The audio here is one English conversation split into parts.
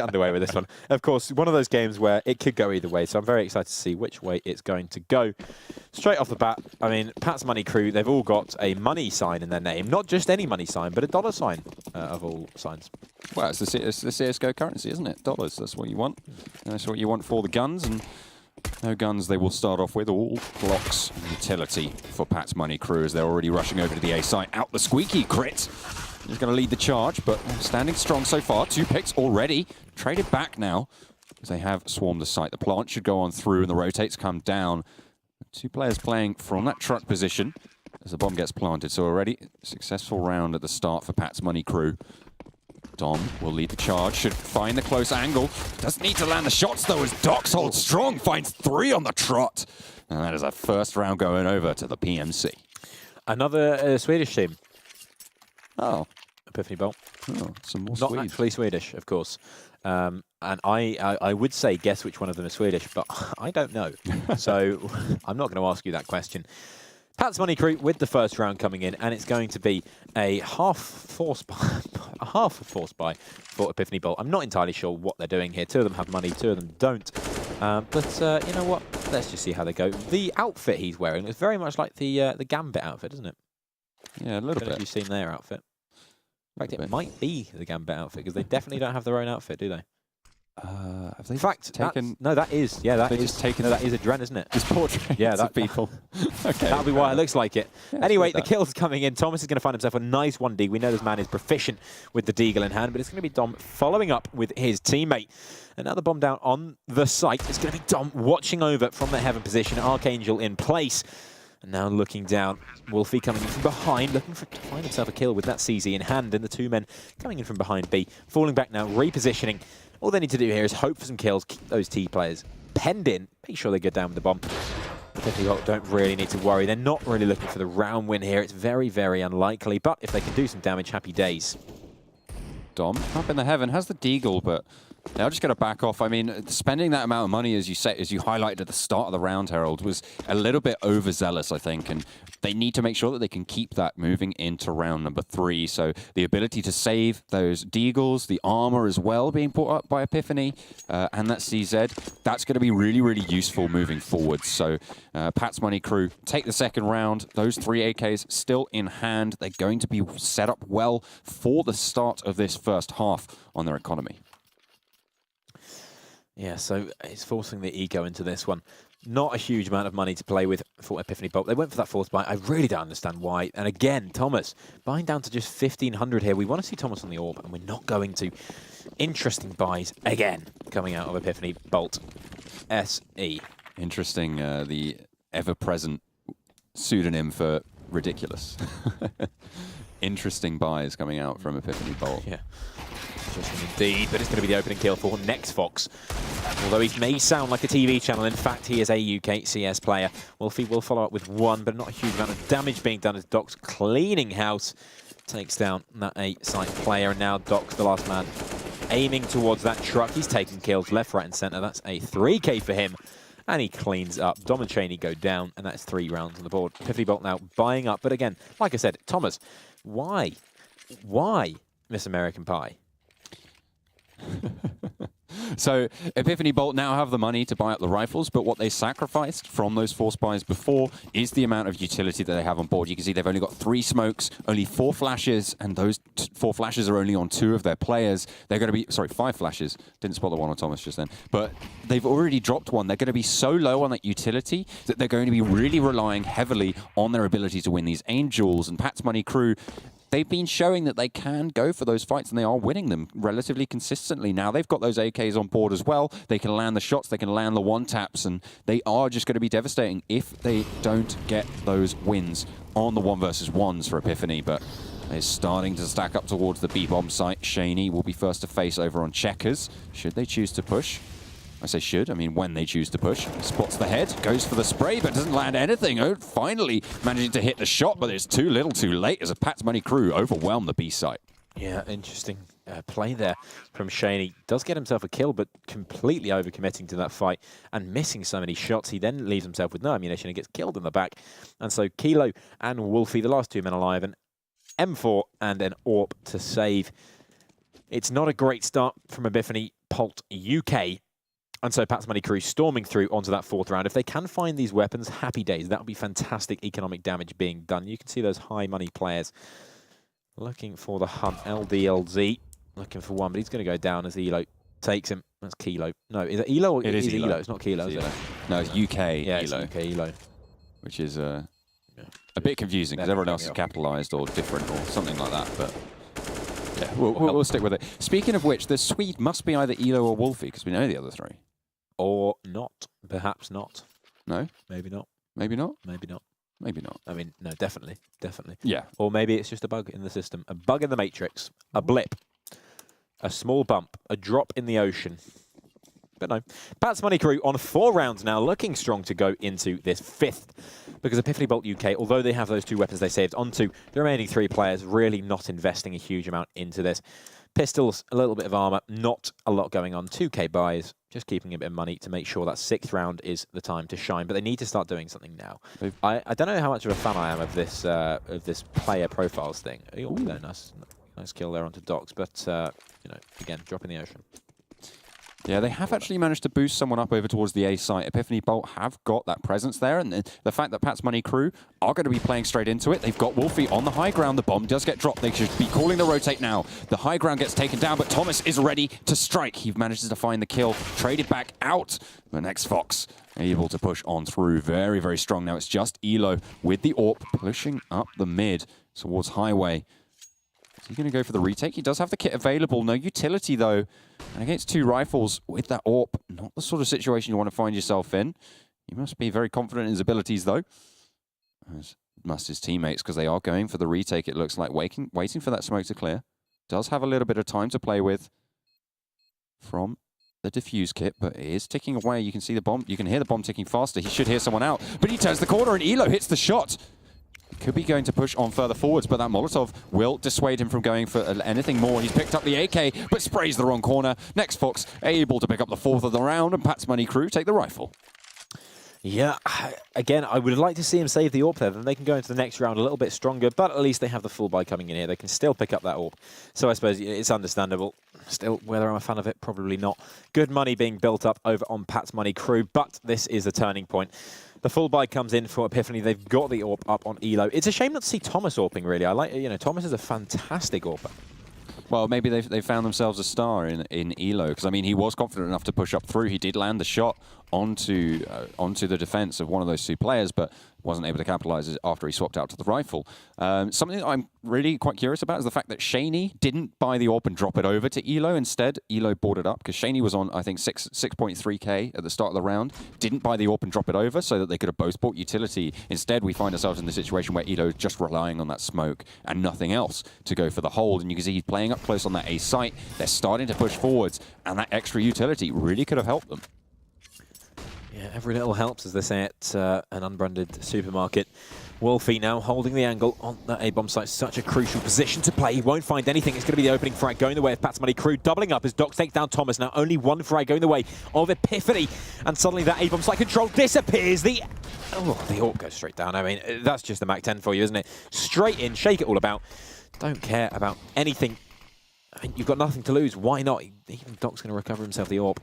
underway with this one. Of course, one of those games where it could go either way, so I'm very excited to see which way it's going to go. Straight off the bat, I mean, Pat's Money Crew, they've all got a money sign in their name. Not just any money sign, but a dollar sign of all signs. Well, it's the CSGO currency, isn't it? Dollars, that's what you want. That's what you want for the guns, and no guns they will start off with. All blocks and utility for Pat's Money Crew as they're already rushing over to the A site. Out the squeaky crit. He's going to lead the charge, but standing strong so far. 2 picks already. Traded back now as they have swarmed the site. The plant should go on through and the rotates come down. 2 players playing from that truck position as the bomb gets planted. So already successful round at the start for Pat's Money Crew. Dom will lead the charge, should find the close angle. Doesn't need to land the shots though as Dox holds strong, finds 3 on the trot. And that is our first round going over to the PMC. Another Swedish team. Oh. Epiphany Bolt. Oh, some more Not Swedes. actually Swedish, of course. And I would say guess which one of them is Swedish, but I don't know. So I'm not going to ask you that question. Pat's Money Crew with the first round coming in, and it's going to be a half force buy for Epiphany Bolt. I'm not entirely sure what they're doing here. 2 of them have money, 2 of them don't. But you know what? Let's just see how they go. The outfit he's wearing is very much like the Gambit outfit, isn't it? Yeah, a little bit. Have you seen their outfit? In fact, it might be the Gambit outfit because they definitely don't have their own outfit, do they? Have they in fact, taken? No, that is. Yeah, that is. Just taken. No, that is a Dren, isn't it? Just portraits yeah, of people. Okay. That'll be why it looks like it. Yeah, anyway, the kill's coming in. Thomas is going to find himself a nice 1D. We know this man is proficient with the Deagle in hand, but it's going to be Dom following up with his teammate. Another bomb down on the site. It's going to be Dom watching over from the heaven position. Archangel in place. And now looking down, Wolfie coming in from behind, looking to find himself a kill with that CZ in hand, and the 2 men coming in from behind B, falling back now, repositioning. All they need to do here is hope for some kills, keep those T players penned in, make sure they go down with the bomb. Epiphany Bolt don't really need to worry. They're not really looking for the round win here. It's very, very unlikely, but if they can do some damage, happy days. Dom up in the heaven has the Deagle, but they're just going to back off. I mean, spending that amount of money, as you highlighted at the start of the round, Harold, was a little bit overzealous, I think, and they need to make sure that they can keep that moving into round number 3. So the ability to save those Deagles, the armor as well being put up by Epiphany, and that CZ, that's going to be really, really useful moving forward. So Pat's Money Crew take the second round. Those 3 AKs still in hand. They're going to be set up well for the start of this first half on their economy. Yeah, so it's forcing the eco into this one. Not a huge amount of money to play with for Epiphany Bolt. They went for that force buy. I really don't understand why. And again, Thomas buying down to just 1,500 here. We want to see Thomas on the orb, and we're not going to. Interesting buys again coming out of Epiphany Bolt. SE. Interesting, the ever-present pseudonym for ridiculous. Interesting buys coming out from Epiphany Bolt. Yeah. Interesting indeed, but it's going to be the opening kill for Next Fox. Although he may sound like a TV channel, in fact, he is a UKCS player. Wolfie will follow up with 1, but not a huge amount of damage being done as Dox cleaning house takes down that A site player. And now Dox, the last man, aiming towards that truck. He's taking kills left, right, and center. That's a 3K for him. And he cleans up. Dom and Cheney go down, and that's 3 rounds on the board. Epiphany Bolt now buying up. But again, like I said, Thomas, why? Why Miss American Pie? So Epiphany Bolt now have the money to buy up the rifles, but what they sacrificed from those force buys before is the amount of utility that they have on board. You can see they've only got 3 smokes, only 4 flashes, and those 4 flashes are only on 2 of their players. They're going to be, sorry, 5 flashes. Didn't spot the one on Thomas just then. But they've already dropped 1. They're going to be so low on that utility that they're going to be really relying heavily on their ability to win these Angels. And Pat's Money Crew, they've been showing that they can go for those fights, and they are winning them relatively consistently. Now they've got those AKs on board as well. They can land the shots, they can land the one-taps, and they are just going to be devastating if they don't get those wins on the 1 versus 1s for Epiphany. But they're starting to stack up towards the B-bomb site. Shaney will be first to face over on Checkers, should they choose to push. I say should, I mean when they choose to push. Spots the head, goes for the spray, but doesn't land anything. Oh, finally managing to hit the shot, but it's too little too late as a Pat's Money Crew overwhelm the B site. Yeah, interesting play there from Shaney. Does get himself a kill, but completely overcommitting to that fight and missing so many shots. He then leaves himself with no ammunition and gets killed in the back. And so Kilo and Wolfie, the last 2 men alive, an M4 and an AWP to save. It's not a great start from Epiphany. Pult UK. And so Pat's Money Crew storming through onto that 4th round. If they can find these weapons, happy days. That would be fantastic economic damage being done. You can see those high money players looking for the hunt. LDLZ looking for one, but he's going to go down as Elo takes him. That's Kilo. No, is it Elo? Or it is Elo. It's not Kilo, is it? No, it's UK yeah, Elo. It's UK Elo. Which is a bit confusing because everyone else is capitalized or different or something like that. But yeah, we'll stick with it. Speaking of which, the Swede must be either Elo or Wolfie because we know the other 3. Or not. Perhaps not. No? Maybe not. Maybe not? Maybe not. Maybe not. I mean, no, definitely. Definitely. Yeah. Or maybe it's just a bug in the system. A bug in the matrix. A blip. A small bump. A drop in the ocean. But no. Pat's Money Crew on 4 rounds now, looking strong to go into this 5th. Because Epiphany Bolt UK, although they have those 2 weapons they saved onto, the remaining 3 players really not investing a huge amount into this. Pistols, a little bit of armor, not a lot going on. 2k buys, just keeping a bit of money to make sure that 6th round is the time to shine. But they need to start doing something now. I don't know how much of a fan I am of this player profiles thing. Oh, no, nice kill there onto Docs, but you know, again, drop in the ocean. Yeah, they have actually managed to boost someone up over towards the A site. Epiphany Bolt have got that presence there, and the fact that Pat's Money Crew are going to be playing straight into it. They've got Wolfie on the high ground. The bomb does get dropped. They should be calling the rotate now. The high ground gets taken down, but Thomas is ready to strike. He manages to find the kill, traded back out. The next Fox able to push on through. Very, very strong. Now it's just Elo with the AWP pushing up the mid towards Highway. Is he going to go for the retake? He does have the kit available. No utility, though. And against 2 rifles with that AWP, not the sort of situation you want to find yourself in. He must be very confident in his abilities, though. As must his teammates, because they are going for the retake, it looks like, waiting for that smoke to clear. Does have a little bit of time to play with from the defuse kit, but it is ticking away. You can see the bomb. You can hear the bomb ticking faster. He should hear someone out, but he turns the corner, and Elo hits the shot. Could be going to push on further forwards, but that Molotov will dissuade him from going for anything more. He's picked up the AK, but sprays the wrong corner. Next Fox able to pick up the 4th of the round, and Pat's Money Crew take the rifle. Yeah, again, I would like to see him save the AWP there. Then they can go into the next round a little bit stronger, but at least they have the full buy coming in here. They can still pick up that AWP. So I suppose it's understandable. Still, whether I'm a fan of it, probably not. Good money being built up over on Pat's Money Crew, but this is a turning point. The full buy comes in for Epiphany. They've got the AWP up on Elo. It's a shame not to see Thomas AWPing, really. I like, you know, Thomas is a fantastic AWPer. Well, maybe they found themselves a star in Elo, because I mean he was confident enough to push up through. He did land the shot onto the defense of one of those 2 players, but wasn't able to capitalize after he swapped out to the rifle. Something that I'm really quite curious about is the fact that Shaney didn't buy the AWP and drop it over to Elo. Instead, Elo bought it up because Shaney was on, I think, 6.3k at the start of the round. Didn't buy the AWP and drop it over so that they could have both bought utility. Instead, we find ourselves in the situation where Elo is just relying on that smoke and nothing else to go for the hold. And you can see he's playing up close on that A site. They're starting to push forwards, and that extra utility really could have helped them. Yeah, every little helps, as they say at an unbranded supermarket. Wolfie now holding the angle on that A-bomb site. Such a crucial position to play. He won't find anything. It's going to be the opening frag going the way of Pat's Money Crew. Doubling up as Docs takes down Thomas. Now only 1 frag going the way of Epiphany. And suddenly that A-bomb site control disappears. The AWP goes straight down. I mean, that's just the Mac-10 for you, isn't it? Straight in, shake it all about. Don't care about anything. I mean, you've got nothing to lose. Why not? Even Doc's going to recover himself the AWP.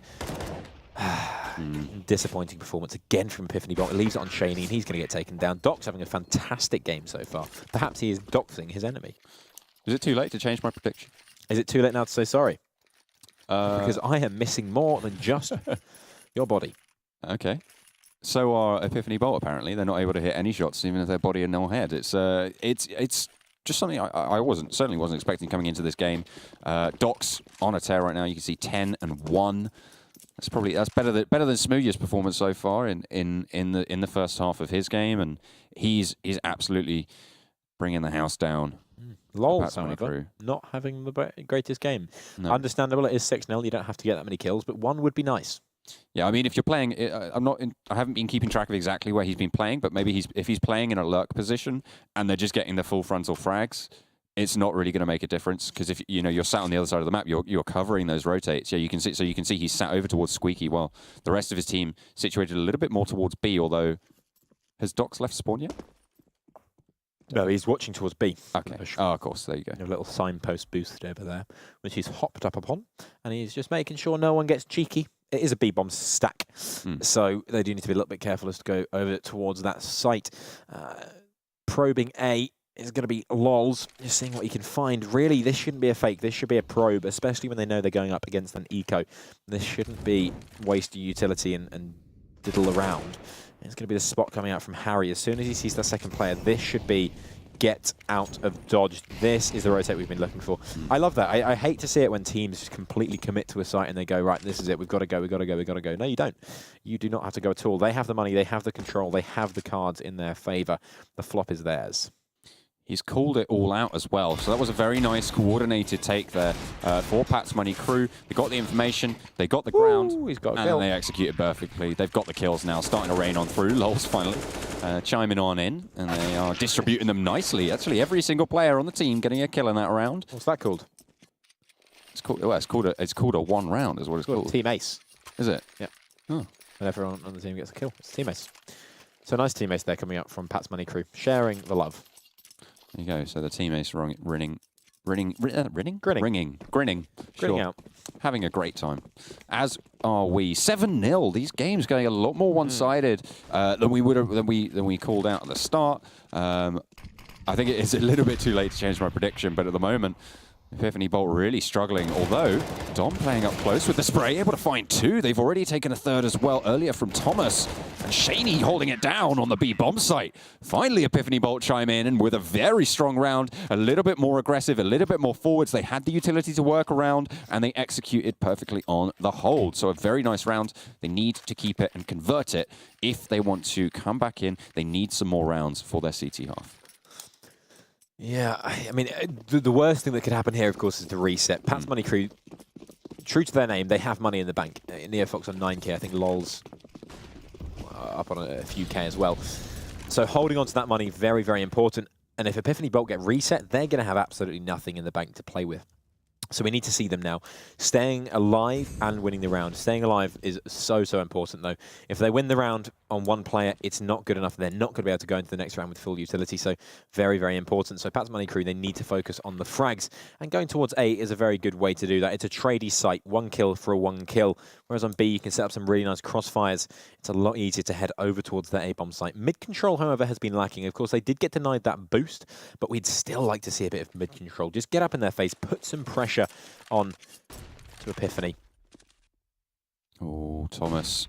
Disappointing performance again from Epiphany Bolt. It leaves it on Shaney, and he's going to get taken down. Doc's having a fantastic game so far. Perhaps he is doxing his enemy. Is it too late to change my prediction? Is it too late now to say sorry? Because I am missing more than just your body. Okay. So are Epiphany Bolt, apparently. They're not able to hit any shots, even if their body and no head. It's just something I certainly wasn't expecting coming into this game. Doc's on a tear right now. You can see 10-1. That's better than Smoothie's performance so far in the first half of his game, and he's absolutely bringing the house down. Lols, however, not having the greatest game. No. Understandable, it is 6-0. You don't have to get that many kills, but 1 would be nice. Yeah, I mean, if you're playing, I haven't been keeping track of exactly where he's been playing, but maybe if he's playing in a lurk position and they're just getting the full frontal frags, it's not really going to make a difference, because if you're sat on the other side of the map, you're covering those rotates. Yeah, you can see he's sat over towards Squeaky, while the rest of his team situated a little bit more towards B. Although, has Docs left spawn yet? No, he's watching towards B. Okay. Oh, of course. There you go. A little signpost boost over there, which he's hopped up upon, and he's just making sure no one gets cheeky. It is a B-bomb stack, so they do need to be a little bit careful as to go over towards that site. Probing A is going to be lols, just seeing what he can find. Really, this shouldn't be a fake. This should be a probe, especially when they know they're going up against an eco. This shouldn't be waste your utility and diddle around. It's going to be the spot coming out from Harry. As soon as he sees the second player, this should be get out of dodge. This is the rotate we've been looking for. I love that. I hate to see it when teams just completely commit to a site and they go, right, this is it. We've got to go, we've got to go, we've got to go. No, you don't. You do not have to go at all. They have the money, they have the control, they have the cards in their favor. The flop is theirs. He's called it all out as well. So that was a very nice coordinated take there for Pat's Money crew. They got the information, they got the ground, he's got a and kill. they executed perfectly. They've got the kills now, starting to rain on through. Lols finally chiming on in, and they are distributing them nicely. Actually, every single player on the team getting a kill in that round. What's that called? It's called, well, it's called a one round is what it's called. Team Ace. Is it? Yeah. Oh. And everyone on the team gets a kill. It's Team Ace. So nice Team Ace there coming up from Pat's Money crew, sharing the love. There you go. So the teammates are grinning Out. Having a great time. As are we. 7-0. These games going a lot more one-sided than we called out at the start. I think it is a little bit too late to change my prediction, but at the moment, Epiphany Bolt really struggling, although Dom playing up close with the spray, able to find two. They've already taken a third as well earlier from Thomas. And Shaney holding it down on the B-bomb site. Finally, Epiphany Bolt chime in, and with a very strong round, a little bit more aggressive, a little bit more forwards. They had the utility to work around, and they executed perfectly on the hold. So a very nice round. They need to keep it and convert it. If they want to come back in, they need some more rounds for their CT half. Yeah, I mean, the worst thing that could happen here, of course, is the reset. Pat's Money crew, true to their name, they have money in the bank. NeoFox on 9k, I think Lol's up on a few K as well. So holding on to that money, very, very important. And if Epiphany Bolt get reset, they're going to have absolutely nothing in the bank to play with. So we need to see them now staying alive and winning the round. Staying alive is so, so important, though. If they win the round on one player, it's not good enough. They're not going to be able to go into the next round with full utility. So very, very important. So Pat's Money crew, they need to focus on the frags. And going towards A is a very good way to do that. It's a tradey site, 1 kill for a 1 kill. Whereas on B, you can set up some really nice crossfires. It's a lot easier to head over towards that A-bomb site. Mid-control, however, has been lacking. Of course, they did get denied that boost, but we'd still like to see a bit of mid-control. Just get up in their face, put some pressure on to Epiphany. Oh, Thomas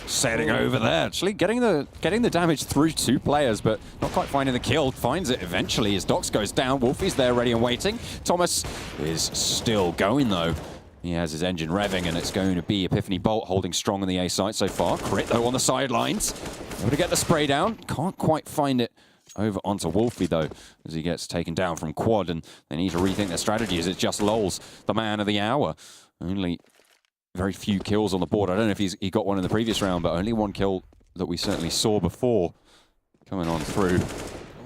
setting over there, actually getting the damage through two players, but not quite finding the kill. Finds it eventually as Dox goes down. Wolfie's there ready and waiting. Thomas is still going though. He has his engine revving, and it's going to be Epiphany Bolt holding strong on the A site so far. Crit though on the sidelines. Able to get the spray down. Can't quite find it over onto Wolfie though, as he gets taken down from quad, and they need to rethink their strategy as it's just Lols, the man of the hour. Only very few kills on the board. I don't know if he got one in the previous round, but only one kill that we certainly saw before coming on through.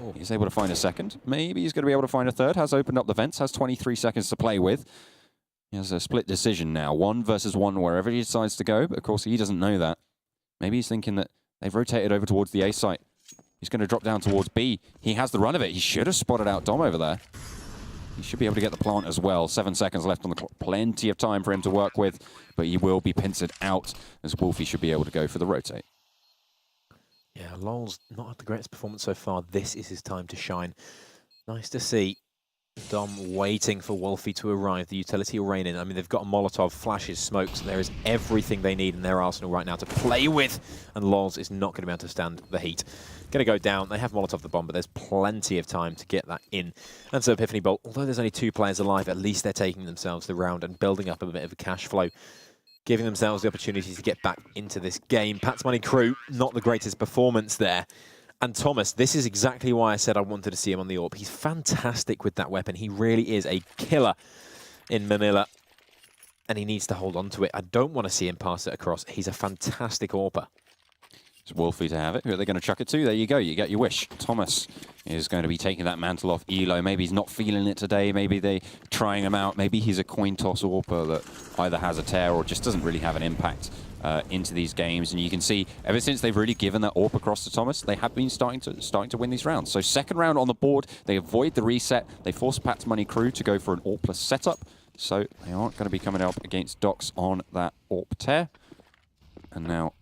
Oh, he's able to find a second. Maybe he's going to be able to find a third. Has opened up the vents, has 23 seconds to play with. He has a split decision now, 1 versus 1 wherever he decides to go, but of course he doesn't know that. Maybe he's thinking that they've rotated over towards the A site. He's going to drop down towards B. He has the run of it. He should have spotted out Dom over there. He should be able to get the plant as well. 7 seconds left on the clock. Plenty of time for him to work with, but he will be pincered out as Wolfie should be able to go for the rotate. Yeah, Lol's not had the greatest performance so far. This is his time to shine. Nice to see Dom waiting for Wolfie to arrive. The utility will rain in. I mean, they've got a Molotov, flashes, smokes. There is everything they need in their arsenal right now to play with. And Lols is not going to be able to stand the heat. Going to go down. They have Molotov the bomb, but there's plenty of time to get that in. And so Epiphany Bolt, although there's only 2 players alive, at least they're taking themselves the round and building up a bit of a cash flow, giving themselves the opportunity to get back into this game. Pat's Money crew, not the greatest performance there. And Thomas, this is exactly why I said I wanted to see him on the AWP. He's fantastic with that weapon. He really is a killer in Manila. And he needs to hold on to it. I don't want to see him pass it across. He's a fantastic AWPer. It's Wolfie to have it. Who are they going to chuck it to? There you go. You get your wish. Thomas is going to be taking that mantle off Elo. Maybe he's not feeling it today. Maybe they're trying him out. Maybe he's a coin toss AWPer that either has a tear or just doesn't really have an impact into these games. And you can see ever since they've really given that AWP across to Thomas, they have been starting to win these rounds. So second round on the board, they avoid the reset. They force Pat's Money crew to go for an AWP setup. So they aren't going to be coming up against Docs on that AWP tear. And now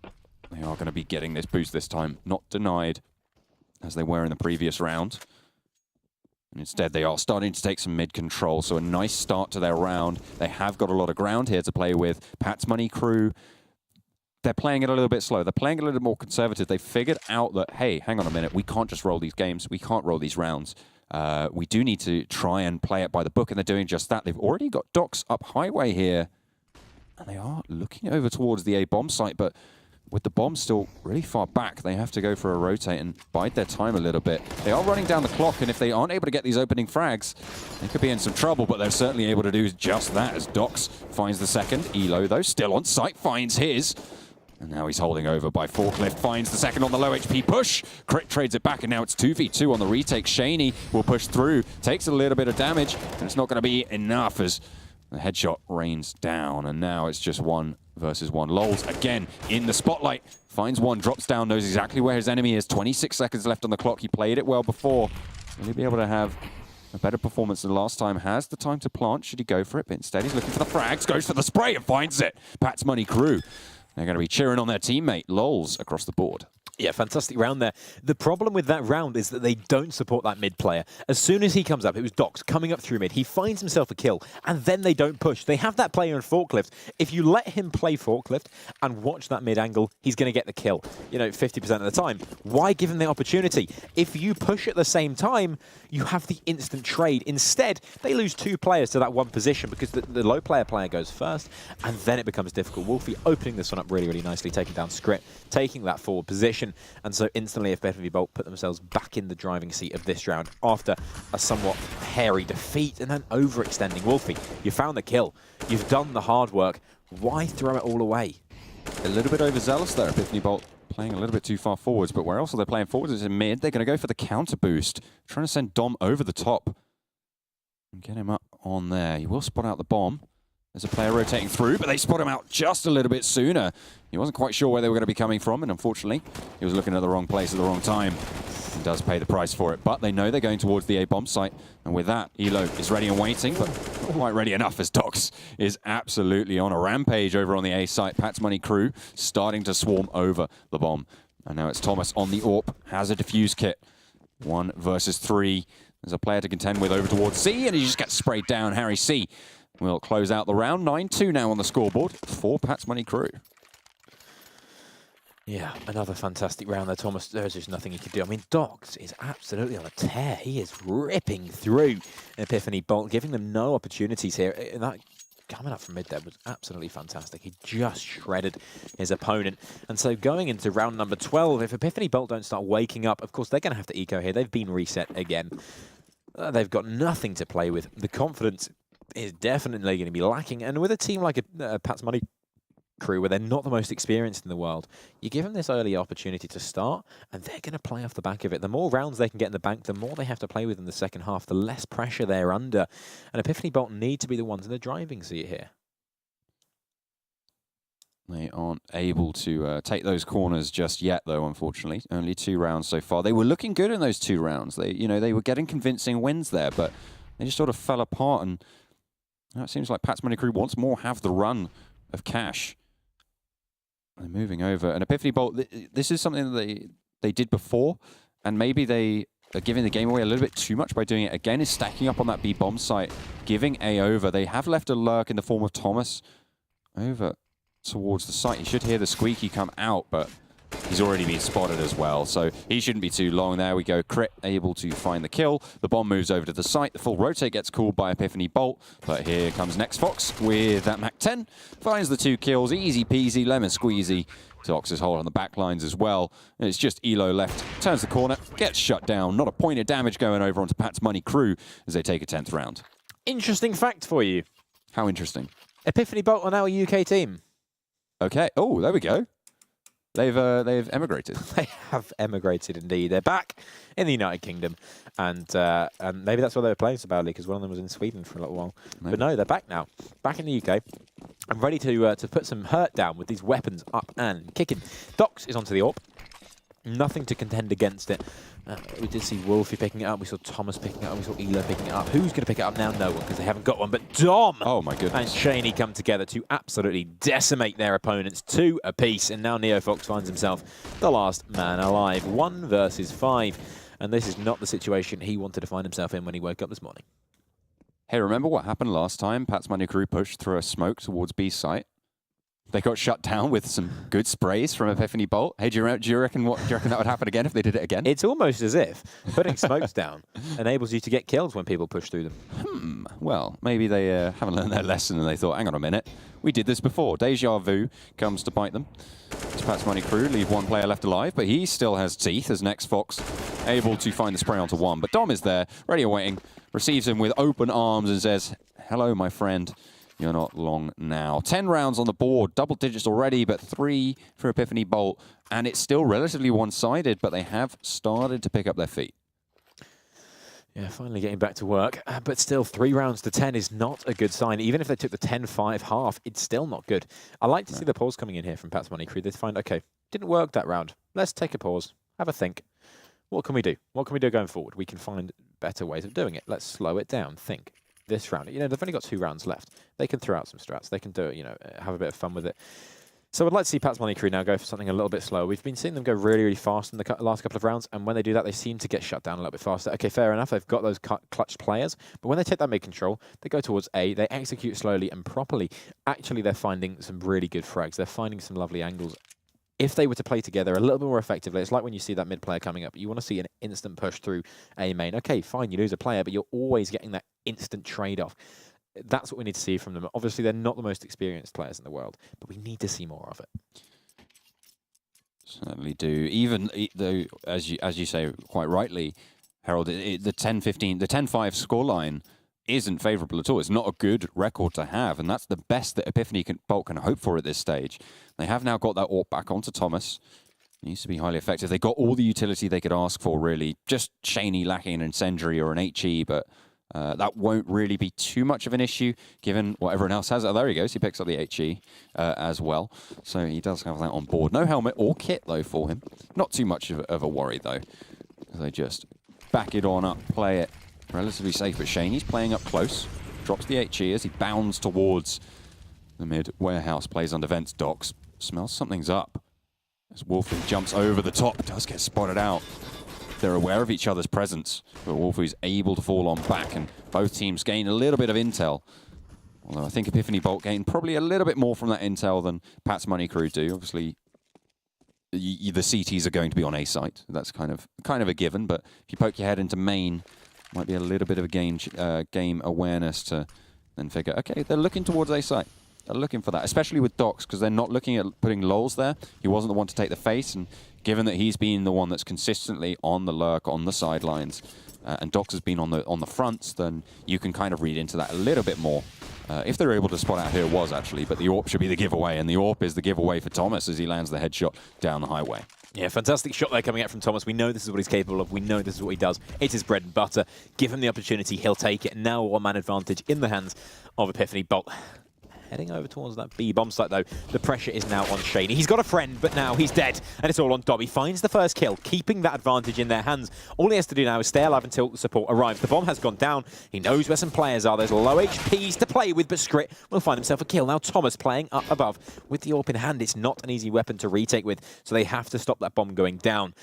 they are going to be getting this boost this time, not denied as they were in the previous round. And instead, they are starting to take some mid control. So a nice start to their round. They have got a lot of ground here to play with. Pat's Money crew, they're playing it a little bit slow. They're playing it a little more conservative. They figured out that, hey, hang on a minute. We can't just roll these games. We can't roll these rounds. We do need to try and play it by the book, and they're doing just that. They've already got Docs up highway here. And they are looking over towards the A bomb site, but with the bomb still really far back, they have to go for a rotate and bide their time a little bit. They are running down the clock, and if they aren't able to get these opening frags, they could be in some trouble, but they're certainly able to do just that as Docs finds the second. Elo, though, still on site, finds his. And now he's holding over by Forklift, finds the second on the low HP push. Crit trades it back, and now it's 2v2 on the retake. Shaney will push through, takes a little bit of damage, and it's not going to be enough as the headshot rains down, and now it's just 1 versus 1. Lols again in the spotlight, finds one, drops down, knows exactly where his enemy is. 26 seconds left on the clock. He played it well before. Will he be able to have a better performance than last time? Has the time to plant. Should he go for it? But instead he's looking for the frags, goes for the spray and finds it. Pat's Money crew, they're going to be cheering on their teammate. Lols across the board. Yeah, fantastic round there. The problem with that round is that they don't support that mid player. As soon as he comes up, it was Docs coming up through mid, he finds himself a kill, and then they don't push. They have that player in Forklift. If you let him play Forklift and watch that mid angle, he's going to get the kill, 50% of the time. Why give him the opportunity? If you push at the same time, you have the instant trade. Instead, they lose 2 players to that one position because the low player goes first, and then it becomes difficult. Wolfie opening this one up really, really nicely, taking down Script, taking that forward position. And so instantly, Epiphany Bolt put themselves back in the driving seat of this round after a somewhat hairy defeat and then overextending. Wolfie, you found the kill. You've done the hard work. Why throw it all away? A little bit overzealous there, Epiphany Bolt. Playing a little bit too far forwards, but where else are they playing forwards? It's in mid. They're going to go for the counter boost. Trying to send Dom over the top and get him up on there. He will spot out the bomb. There's a player rotating through, but they spot him out just a little bit sooner. He wasn't quite sure where they were going to be coming from, and unfortunately, he was looking at the wrong place at the wrong time. He does pay the price for it, but they know they're going towards the A-bomb site, and with that, Elo is ready and waiting, but not quite ready enough as Docs is absolutely on a rampage over on the A site. Pat's Money crew starting to swarm over the bomb. And now it's Thomas on the AWP, has a defuse kit. 1 versus 3. There's a player to contend with over towards C, and he just gets sprayed down. Harry C will close out the round. 9-2 now on the scoreboard for Pat's Money crew. Yeah, another fantastic round there, Thomas. There's just nothing he could do. I mean, Docs is absolutely on a tear. He is ripping through Epiphany Bolt, giving them no opportunities here. And that coming up from mid there was absolutely fantastic. He just shredded his opponent. And so going into round number 12, if Epiphany Bolt don't start waking up, of course, they're going to have to eco here. They've been reset again. They've got nothing to play with. The confidence is definitely going to be lacking. And with a team like Pat's Money crew, where they're not the most experienced in the world, you give them this early opportunity to start, and they're going to play off the back of it. The more rounds they can get in the bank, the more they have to play with in the second half, the less pressure they're under. And Epiphany Bolt need to be the ones in the driving seat here. They aren't able to take those corners just yet, though, unfortunately. Only 2 rounds so far. They were looking good in those 2 rounds. They were getting convincing wins there, but they just sort of fell apart. And it seems like Pat's Money crew once more have the run of cash. They're moving over. And Epiphany Bolt, this is something that they did before, and maybe they are giving the game away a little bit too much by doing it again, is stacking up on that B bomb site, giving A over. They have left a lurk in the form of Thomas over towards the site. You should hear the squeaky come out, but he's already been spotted as well, so he shouldn't be too long. There we go. Crit able to find the kill. The bomb moves over to the site. The full rotate gets called by Epiphany Bolt, but here comes Next Fox with that Mac 10. Finds the 2 kills. Easy peasy, lemon squeezy. Docs is hold on the back lines as well. And it's just Elo left. Turns the corner, gets shut down. Not a point of damage going over onto Pat's Money crew as they take a 10th round. Interesting fact for you. How interesting? Epiphany Bolt are now a UK team. Okay. Oh, there we go. They've emigrated. They have emigrated indeed. They're back in the United Kingdom, and maybe that's why they were playing so badly, because one of them was in Sweden for a little while. Maybe. But no, they're back now, back in the UK. I'm ready to put some hurt down with these weapons up and kicking. Dox is onto the AWP. Nothing to contend against it. We did see Wolfie picking it up. We saw Thomas picking it up. We saw Elo picking it up. Who's going to pick it up now? No one, because they haven't got one. But Dom oh my goodness. and Shaney come together to absolutely decimate their opponents, 2 apiece. And now NeoFox finds himself the last man alive. 1 versus 5. And this is not the situation he wanted to find himself in when he woke up this morning. Hey, remember what happened last time? Pat's Money Crew pushed through a smoke towards B site. They got shut down with some good sprays from Epiphany Bolt. Hey, do you reckon that would happen again if they did it again? It's almost as if putting smokes down enables you to get kills when people push through them. Well, maybe they haven't learned their lesson and they thought, hang on a minute, we did this before. Deja Vu comes to bite them. It's Pat's Money Crew leave 1 player left alive, but he still has teeth as Next Fox able to find the spray onto 1. But Dom is there, ready awaiting, receives him with open arms and says, hello, my friend. You're not long now. 10 rounds on the board, double digits already, but 3 for Epiphany Bolt. And it's still relatively one-sided, but they have started to pick up their feet. Yeah, finally getting back to work. But still, 3 rounds to 10 is not a good sign. Even if they took the 10-5 half, it's still not good. I like to see the pause coming in here from Pat's Money Crew. They find, okay, didn't work that round. Let's take a pause, have a think. What can we do? What can we do going forward? We can find better ways of doing it. Let's slow it down, think. This round, you know, they've only got 2 rounds left. They can throw out some strats. They can do it, you know, have a bit of fun with it. So I'd like to see Pat's Money Crew now go for something a little bit slower. We've been seeing them go really, really fast in the last couple of rounds, and when they do that, they seem to get shut down a little bit faster. Okay, fair enough. They've got those clutch players, but when they take that mid control, they go towards A, they execute slowly and properly. Actually, they're finding some really good frags. They're finding some lovely angles. If they were to play together a little bit more effectively, it's like when you see that mid player coming up. You want to see an instant push through A main. Okay, fine, you lose a player, but you're always getting that instant trade-off. That's what we need to see from them. Obviously, they're not the most experienced players in the world, but we need to see more of it. Certainly do. Even though, as you say quite rightly, Harold, the 10-15, the 10-5 scoreline isn't favourable at all. It's not a good record to have, and that's the best that Epiphany Bolt can hope for at this stage. They have now got that AWP back onto Thomas. It needs to be highly effective. They got all the utility they could ask for, really. Just Shaney lacking an Incendiary or an HE, but that won't really be too much of an issue, given what everyone else has. Oh, there he goes. He picks up the HE as well. So he does have that on board. No helmet or kit, though, for him. Not too much of a worry, though. They just back it on up, play it relatively safe. But Shaney's playing up close. Drops the HE as he bounds towards the mid warehouse. Plays under vents. Dox smells something's up. As Wolfie jumps over the top, does get spotted out. They're aware of each other's presence, but Wolfie's able to fall on back, and both teams gain a little bit of intel. Although I think Epiphany Bolt gained probably a little bit more from that intel than Pat's Money Crew do. Obviously, the CTs are going to be on A site. That's kind of a given, but if you poke your head into main, might be a little bit of a game awareness to then figure, okay, they're looking towards A site. They're looking for that, especially with Dox, because they're not looking at putting Lols there. He wasn't the one to take the face, and given that he's been the one that's consistently on the lurk, on the sidelines, and Dox has been on the fronts, then you can kind of read into that a little bit more. If they're able to spot out who it was, actually, but the AWP should be the giveaway, and the AWP is the giveaway for Thomas as he lands the headshot down the highway. Yeah, fantastic shot there coming out from Thomas. We know this is what he's capable of. We know this is what he does. It's his bread and butter. Give him the opportunity, he'll take it. Now one-man advantage in the hands of Epiphany Bolt. Heading over towards that B bomb site, though. The pressure is now on Shaney. He's got a friend, but now he's dead, and it's all on Dom. He finds the first kill, keeping that advantage in their hands. All he has to do now is stay alive until the support arrives. The bomb has gone down. He knows where some players are. There's low HPs to play with, but Skrit will find himself a kill. Now Thomas playing up above with the AWP in hand. It's not an easy weapon to retake with, so they have to stop that bomb going down.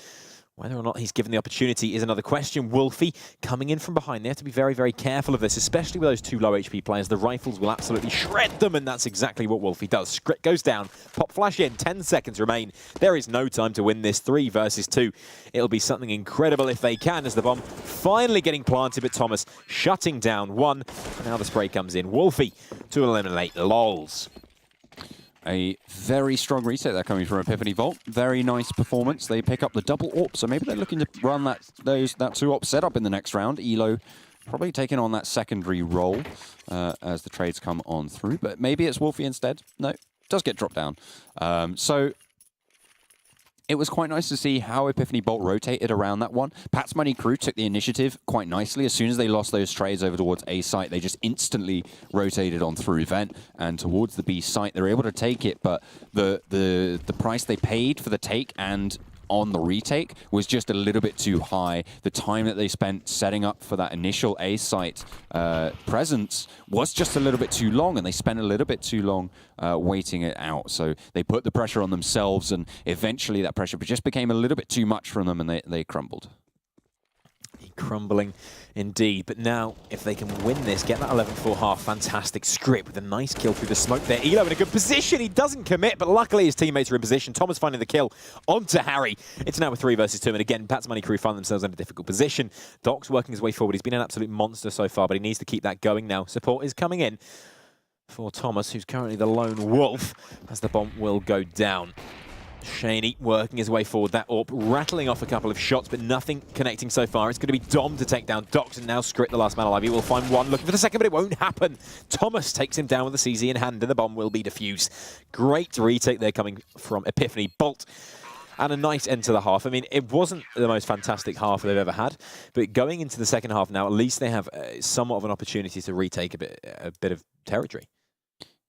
Whether or not he's given the opportunity is another question. Wolfie coming in from behind. They have to be very, very careful of this, especially with those 2 low HP players. The rifles will absolutely shred them, and that's exactly what Wolfie does. Skrit goes down, pop flash in, 10 seconds remain. There is no time to win this, 3 versus 2. It'll be something incredible if they can, as the bomb finally getting planted, but Thomas shutting down 1. And now the spray comes in. Wolfie to eliminate Lols. A very strong reset there coming from Epiphany Bolt. Very nice performance. They pick up the double AWP, so maybe they're looking to run that 2 AWP setup in the next round. Elo probably taking on that secondary role as the trades come on through, but maybe it's Wolfie instead. No, does get dropped down. So it was quite nice to see how Epiphany Bolt rotated around that one. Pat's Money Crew took the initiative quite nicely. As soon as they lost those trades over towards A site, they just instantly rotated on through vent and towards the B site. They were able to take it, but the price they paid for the take and on the retake was just a little bit too high. The time that they spent setting up for that initial A site presence was just a little bit too long, and they spent a little bit too long waiting it out. So they put the pressure on themselves, and eventually that pressure just became a little bit too much from them, and they crumbled. Crumbling indeed, but now if they can win this, get that 11-4 half, fantastic script with a nice kill through the smoke there. Elo in a good position, he doesn't commit, but luckily his teammates are in position. Thomas finding the kill onto Harry. It's now a 3 versus 2, and again, Pat's Money Crew find themselves in a difficult position. Doc's working his way forward. He's been an absolute monster so far, but he needs to keep that going now. Support is coming in for Thomas, who's currently the lone wolf, as the bomb will go down. Shaney working his way forward, that AWP rattling off a couple of shots, but nothing connecting so far. It's going to be Dom to take down Dox, and now Skrit, the last man alive. He will find one, looking for the second, but it won't happen. Thomas takes him down with the CZ in hand, and the bomb will be defused. Great retake there coming from Epiphany Bolt. And a nice end to the half. I mean, it wasn't the most fantastic half they've ever had, but going into the second half now, at least they have somewhat of an opportunity to retake a bit of territory.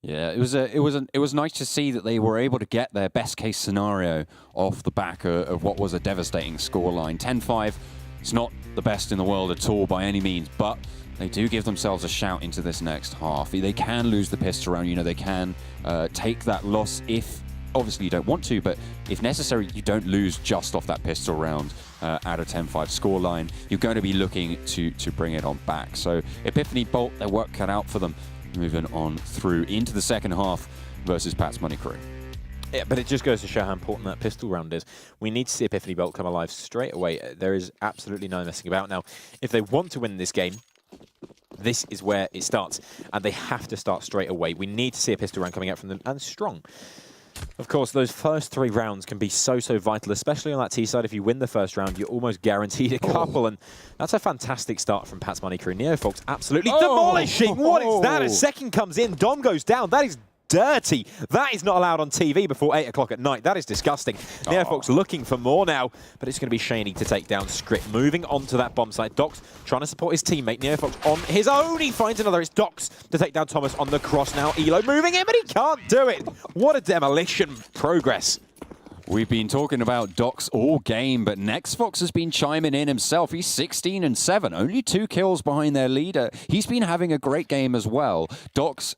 Yeah, it was nice to see that they were able to get their best case scenario off the back of what was a devastating scoreline. 10-5, it's not the best in the world at all by any means, but they do give themselves a shout into this next half. They can lose the pistol round, you know, they can take that loss if, obviously you don't want to, but if necessary, you don't lose just off that pistol round at a 10-5 scoreline. You're going to be looking to bring it on back. So Epiphany Bolt, their work cut out for them. Moving on through into the second half versus Pat's Money Crew. Yeah, but it just goes to show how important that pistol round is. We need to see Epiphany Bolt come alive straight away. There is absolutely no messing about. Now, if they want to win this game, this is where it starts. And they have to start straight away. We need to see a pistol round coming out from them, and strong. Of course, those first 3 rounds can be so vital, especially on that T side. If you win the first round, you're almost guaranteed a couple, and that's a fantastic start from Pat's Money Crew. NeoFox absolutely demolishing. What is that? A second comes in, Dom goes down. That is dirty. That is not allowed on TV before 8 o'clock at night. That is disgusting. NeoFox looking for more now, but it's going to be Shaney to take down Skrit. Moving on to that bomb site. Dox trying to support his teammate. NeoFox on his own. He finds another. It's Dox to take down Thomas on the cross now. Elo moving in, but he can't do it. What a demolition progress. We've been talking about Dox all game, but NextFox has been chiming in himself. He's 16-7, only 2 kills behind their leader. He's been having a great game as well. Dox,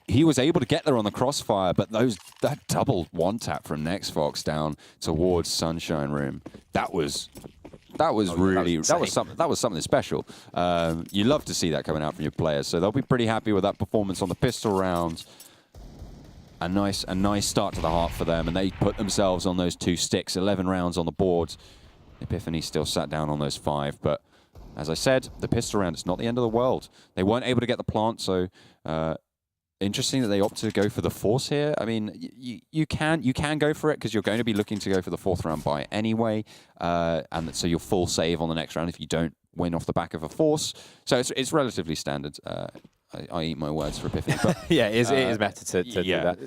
he was able to get there on the crossfire, but that double one-tap from NextFox down towards Sunshine Room, that was something special. You love to see that coming out from your players, so they'll be pretty happy with that performance on the pistol round. A nice start to the half for them, and they put themselves on those 2 sticks, 11 rounds on the board. Epiphany still sat down on those 5, but as I said, the pistol round is not the end of the world. They weren't able to get the plant, so interesting that they opted to go for the force here. I mean, you can go for it because you're going to be looking to go for the 4th round buy anyway, and so you'll full save on the next round if you don't win off the back of a force. So it's relatively standard. I eat my words for Epiphany. But, yeah, it is better to do that.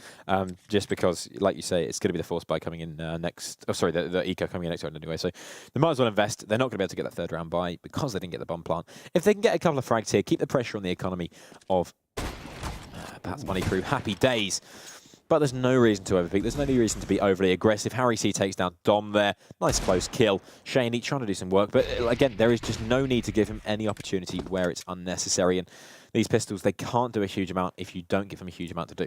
Just because, like you say, it's going to be the force buy coming in next. Oh, sorry, the eco coming in next round anyway. So they might as well invest. They're not going to be able to get that 3rd round buy because they didn't get the bomb plant. If they can get a couple of frags here, keep the pressure on the economy of Pat's Money Crew, happy days. But there's no reason to overpeak. There's no reason to be overly aggressive. Harry C takes down Dom there. Nice close kill. Shaney trying to do some work. But again, there is just no need to give him any opportunity where it's unnecessary. And these pistols, they can't do a huge amount if you don't give them a huge amount to do.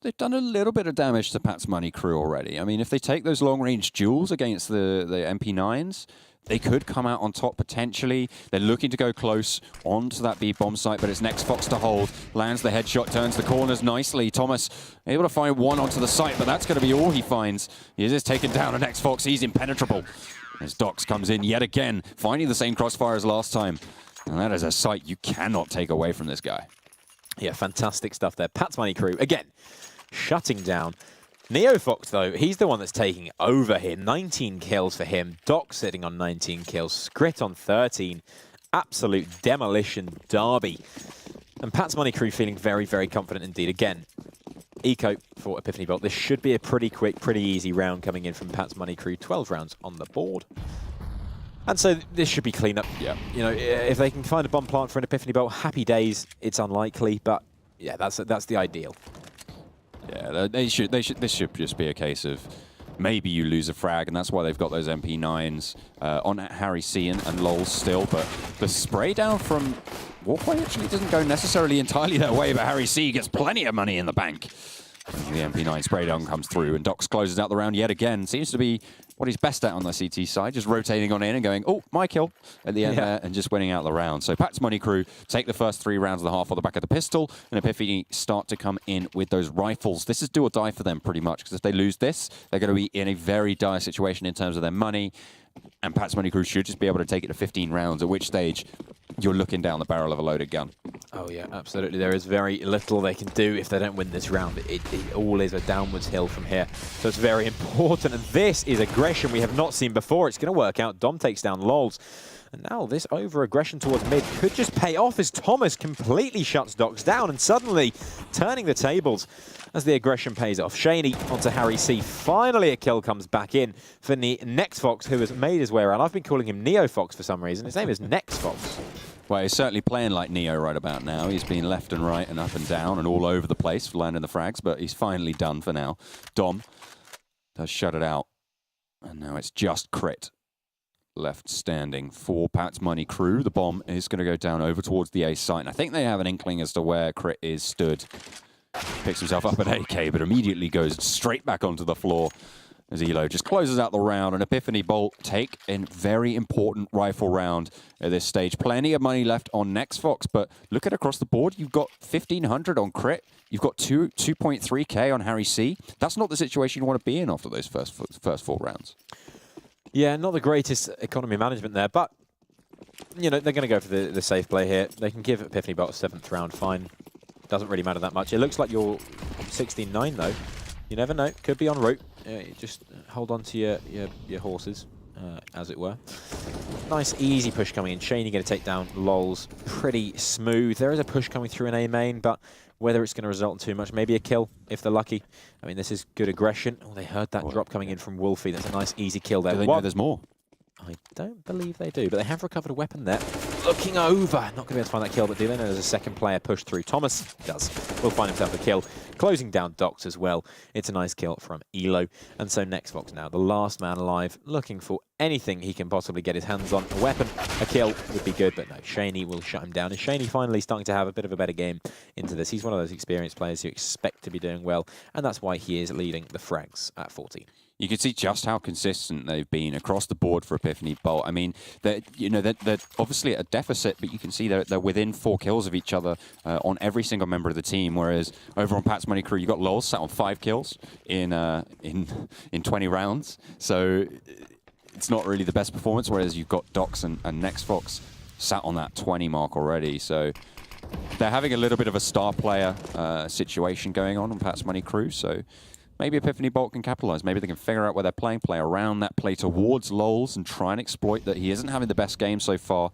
They've done a little bit of damage to Pat's Money Crew already. I mean, if they take those long-range duels against the MP9s, they could come out on top potentially. They're looking to go close onto that B bomb site, but it's NextFox to hold. Lands the headshot, turns the corners nicely. Thomas able to find one onto the site, but that's going to be all he finds. He is taken down, and NextFox, he's impenetrable. As Dox comes in yet again, finding the same crossfire as last time. And that is a sight you cannot take away from this guy. Yeah, fantastic stuff there. Pat's Money Crew, again, shutting down. NeoFox, though, he's the one that's taking over here. 19 kills for him. Doc sitting on 19 kills. Skrit on 13. Absolute demolition derby. And Pat's Money Crew feeling very confident indeed. Again, eco for Epiphany Bolt. This should be a pretty quick, pretty easy round coming in from Pat's Money Crew. 12 rounds on the board. And so this should be clean up. Yeah. You know, if they can find a bomb plant for an Epiphany Bolt, happy days. It's unlikely, but yeah, that's the ideal. Yeah, this should just be a case of maybe you lose a frag, and that's why they've got those MP9s on Harry C and LOL still. But the spray down from Walkway actually doesn't go necessarily entirely their way, but Harry C gets plenty of money in the bank. And the MP9 spray down comes through, and Dox closes out the round yet again. Seems to be what he's best at on the CT side, just rotating on in and going, oh, my kill at the end there, and just winning out the round. So Pat's Money Crew take the first 3 rounds of the half on the back of the pistol, and Epiphany start to come in with those rifles. This is do or die for them pretty much, because if they lose this, they're going to be in a very dire situation in terms of their money. And Pat's Money Crew should just be able to take it to 15 rounds, at which stage you're looking down the barrel of a loaded gun. Oh yeah, absolutely. There is very little they can do if they don't win this round. It all is a downwards hill from here. So it's very important. And this is aggression we have not seen before. It's going to work out. Dom takes down Lols. And now this over-aggression towards mid could just pay off as Thomas completely shuts Dox down and suddenly turning the tables as the aggression pays off. Shaney onto Harry C. Finally a kill comes back in for Next Fox, who has made his way around. I've been calling him Neo Fox for some reason. His name is Next Fox. Well, he's certainly playing like Neo right about now. He's been left and right and up and down and all over the place for landing the frags, but he's finally done for now. Dom does shut it out. And now it's just Crit left standing for Pat's Money Crew. The bomb is going to go down over towards the A site. And I think they have an inkling as to where Crit is stood. Picks himself up at AK, but immediately goes straight back onto the floor as Elo just closes out the round. And Epiphany Bolt take a very important rifle round at this stage. Plenty of money left on Next Fox, but look at across the board. You've got 1,500 on Crit. You've got 2.3K on Harry C. That's not the situation you want to be in after those first 4 rounds. Yeah, not the greatest economy management there, but you know, they're going to go for the safe play here. They can give Epiphany Bolt a 7th round, fine. Doesn't really matter that much. It looks like you're 16-9 though. You never know. Could be en route. Just hold on to your horses, as it were. Nice, easy push coming in. Shaney going to take down Lols. Pretty smooth. There is a push coming through an A main, but whether it's going to result in too much, maybe a kill if they're lucky. I mean, this is good aggression. Oh, they heard that drop coming in from Wolfie. That's a nice, easy kill there. Do they know there's more? I don't believe they do, but they have recovered a weapon there. Looking over. Not going to be able to find that kill, but do they know there's a second player pushed through? Thomas does. Will find himself a kill. Closing down Dox as well. It's a nice kill from Elo. And so Next Fox now, the last man alive, looking for anything he can possibly get his hands on. A weapon, a kill would be good, but no, Shaney will shut him down. And Shaney finally starting to have a bit of a better game into this. He's one of those experienced players you expect to be doing well, and that's why he is leading the frags at 14. You can see just how consistent they've been across the board for Epiphany Bolt. I mean, they're obviously at a deficit, but you can see they're within 4 kills of each other on every single member of the team. Whereas over on Pat's Money Crew, you got Lol sat on 5 kills in 20 rounds. So it's not really the best performance. Whereas you've got Dox and Next Fox sat on that 20 mark already. So they're having a little bit of a star player situation going on Pat's Money Crew. So maybe Epiphany Bolt can capitalize. Maybe they can figure out where they're playing, play around that, play towards Lols, and try and exploit that he isn't having the best game so far.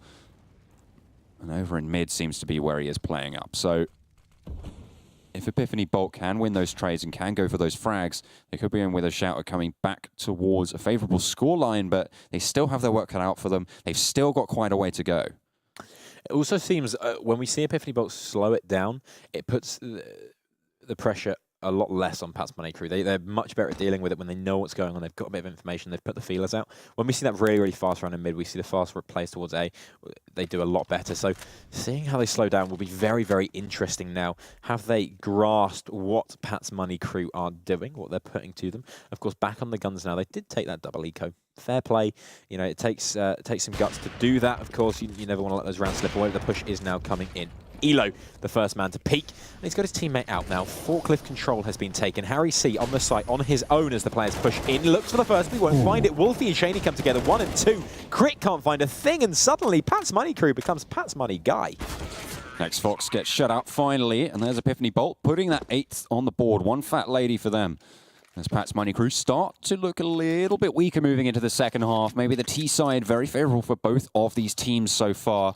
And over in mid seems to be where he is playing up. So if Epiphany Bolt can win those trades and can go for those frags, they could be in with a shout at coming back towards a favorable scoreline, but they still have their work cut out for them. They've still got quite a way to go. It also seems when we see Epiphany Bolt slow it down, it puts the pressure a lot less on Pat's Money Crew. They're much better at dealing with it when they know what's going on. They've got a bit of information. They've put the feelers out. When we see that really, really fast run in mid, we see the fast plays towards A. They do a lot better. So seeing how they slow down will be very, very interesting now. Have they grasped what Pat's Money Crew are doing, what they're putting to them? Of course, back on the guns now. They did take that double eco. Fair play. You know, it takes some guts to do that. Of course, you never want to let those rounds slip away. The push is now coming in. Elo, the first man to peek, and he's got his teammate out now. Forklift control has been taken. Harry C on the site on his own as the players push in. Looks for the first, but he won't find it. Wolfie and Shaney come together, 1 and 2. Crit can't find a thing, and suddenly Pat's Money Crew becomes Pat's Money Guy. Next Fox gets shut out finally, and there's Epiphany Bolt putting that 8th on the board. One fat lady for them. As Pat's Money Crew start to look a little bit weaker moving into the second half. Maybe the T side very favorable for both of these teams so far.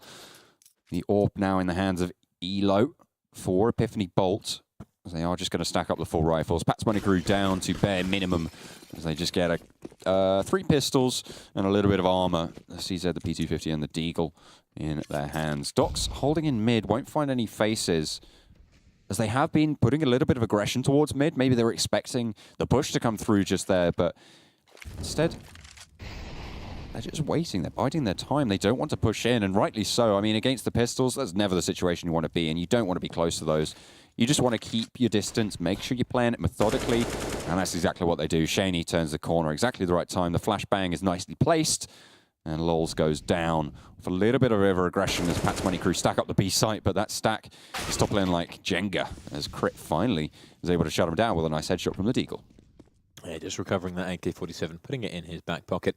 The AWP now in the hands of Elo for Epiphany Bolt. They are just going to stack up the full rifles. Pat's Money Crew down to bare minimum as they just get 3 pistols and a little bit of armor. The CZ, the P250, and the Deagle in their hands. Docs holding in mid, won't find any faces as they have been putting a little bit of aggression towards mid. Maybe they were expecting the push to come through just there, but instead, they're just waiting. They're biding their time. They don't want to push in, and rightly so. I mean, against the pistols, that's never the situation you want to be in. You don't want to be close to those. You just want to keep your distance, make sure you're playing it methodically, and that's exactly what they do. Shaney turns the corner exactly the right time. The flashbang is nicely placed, and Lols goes down with a little bit of over-aggression as Pat's Money Crew stack up the B site, but that stack is toppling like Jenga as Crit finally is able to shut him down with a nice headshot from the Deagle. Yeah, just recovering that AK-47, putting it in his back pocket,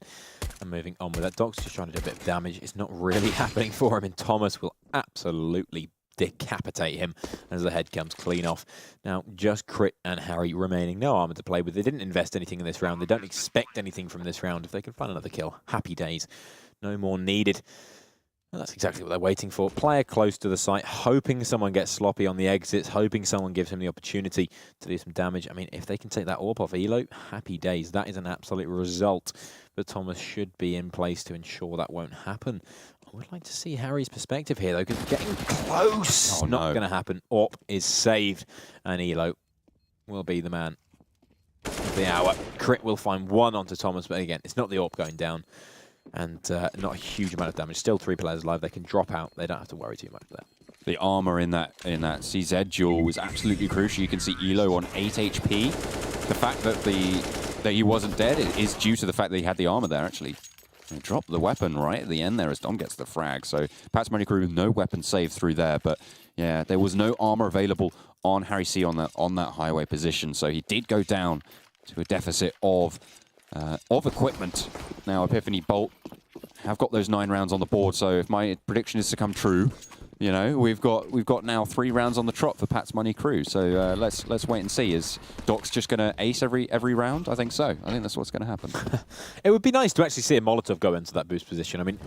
and moving on with that. Doc's just trying to do a bit of damage. It's not really happening for him, and Thomas will absolutely decapitate him as the head comes clean off. Now, just Crit and Harry remaining. No armor to play with. They didn't invest anything in this round. They don't expect anything from this round. If they can find another kill, happy days. No more needed. And that's exactly what they're waiting for. Player close to the site, hoping someone gets sloppy on the exits, hoping someone gives him the opportunity to do some damage. I mean, if they can take that AWP off Elo, happy days. That is an absolute result. But Thomas should be in place to ensure that won't happen. I would like to see Harry's perspective here, though, because getting close, not going to happen. AWP is saved, and Elo will be the man of the hour. Crit will find one onto Thomas, but again, it's not the AWP going down. And not a huge amount of damage. Still 3 players alive. They can drop out. They don't have to worry too much there. The armor in that CZ duel was absolutely crucial. You can see Elo on 8 HP. The fact that he wasn't dead is due to the fact that he had the armor there, actually. He dropped the weapon right at the end there as Dom gets the frag. So Pat's Money Crew with no weapon saved through there. But yeah, there was no armor available on Harry C on that highway position. So he did go down to a deficit of equipment. Now Epiphany Bolt have got those 9 rounds on the board, so if my prediction is to come true, you know, we've got now 3 rounds on the trot for Pat's Money Crew. So let's wait and see. Is Doc's just going to ace every round? I think so. I think that's what's going to happen. It would be nice to actually see a Molotov go into that boost position. I mean,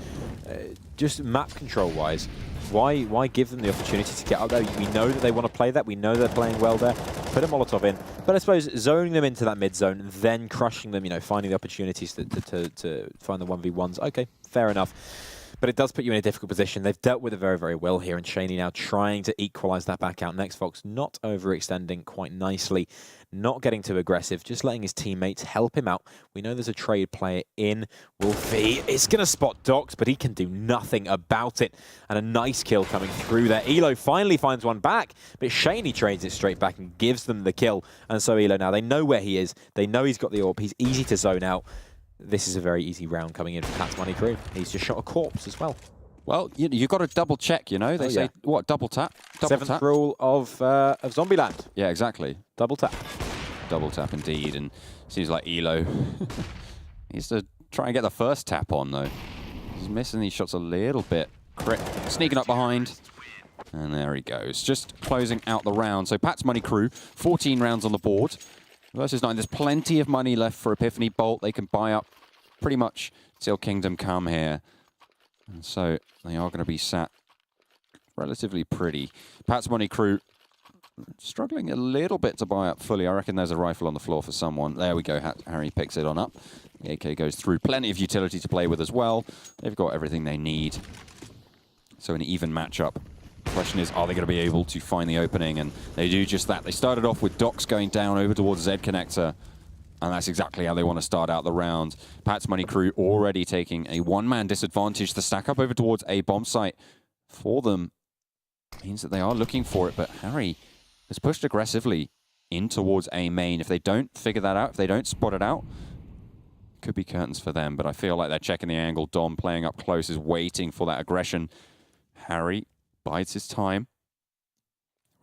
just map control wise, why give them the opportunity to get up there? We know that they want to play that. We know they're playing well there. Put a Molotov in. But I suppose zoning them into that mid zone, then crushing them, you know, finding the opportunities to find the 1v1s. Okay, fair enough. But it does put you in a difficult position. They've dealt with it very, very well here, and Shaney now trying to equalize that back out. Nextfox not overextending quite nicely, not getting too aggressive, just letting his teammates help him out. We know there's a trade player in. Wolfie is going to spot Docs, but he can do nothing about it. And a nice kill coming through there. Elo finally finds one back, but Shaney trades it straight back and gives them the kill. And so Elo now, they know where he is. They know he's got the AWP. He's easy to zone out. This is a very easy round coming in for Pat's Money Crew. He's just shot a corpse as well. Well, you've got to double check, you know. They say, what, double tap? Seventh rule of Zombieland. Yeah, exactly. Double tap. Double tap indeed, and seems like Elo needs to try and get the first tap on, though. He's missing these shots a little bit. Crit sneaking up behind, and there he goes. Just closing out the round. So Pat's Money Crew, 14 rounds on the board. Versus 9. There's plenty of money left for Epiphany Bolt. They can buy up pretty much till Kingdom Come here. And so they are going to be sat relatively pretty. Pat's Money Crew struggling a little bit to buy up fully. I reckon there's a rifle on the floor for someone. There we go. Harry picks it on up. The AK goes through. Plenty of utility to play with as well. They've got everything they need. So an even matchup. The question is, are they going to be able to find the opening? And they do just that. They started off with Docs going down over towards Z Connector, and that's exactly how they want to start out the round. Pat's Money Crew already taking a one-man disadvantage. The stack up over towards a bomb site for them means that they are looking for it, but Harry has pushed aggressively in towards A main. If they don't figure that out, if they don't spot it out, could be curtains for them, but I feel like they're checking the angle. Dom playing up close is waiting for that aggression. Harry bides his time.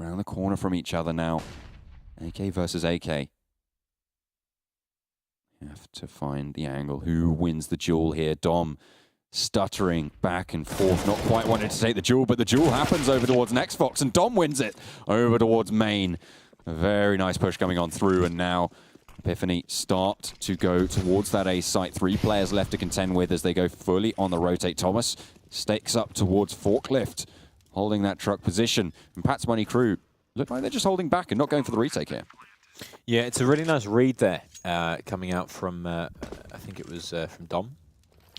Around the corner from each other now. AK versus AK. Have to find the angle. Who wins the duel here? Dom stuttering back and forth. Not quite wanting to take the duel, but the duel happens over towards Nextfox, and Dom wins it over towards main. A very nice push coming on through, and now Epiphany start to go towards that A site. 3 players left to contend with as they go fully on the rotate. Thomas stakes up towards Forklift, holding that truck position. And Pat's Money Crew look like they're just holding back and not going for the retake here. Yeah, it's a really nice read there, coming out from, I think it was from Dom.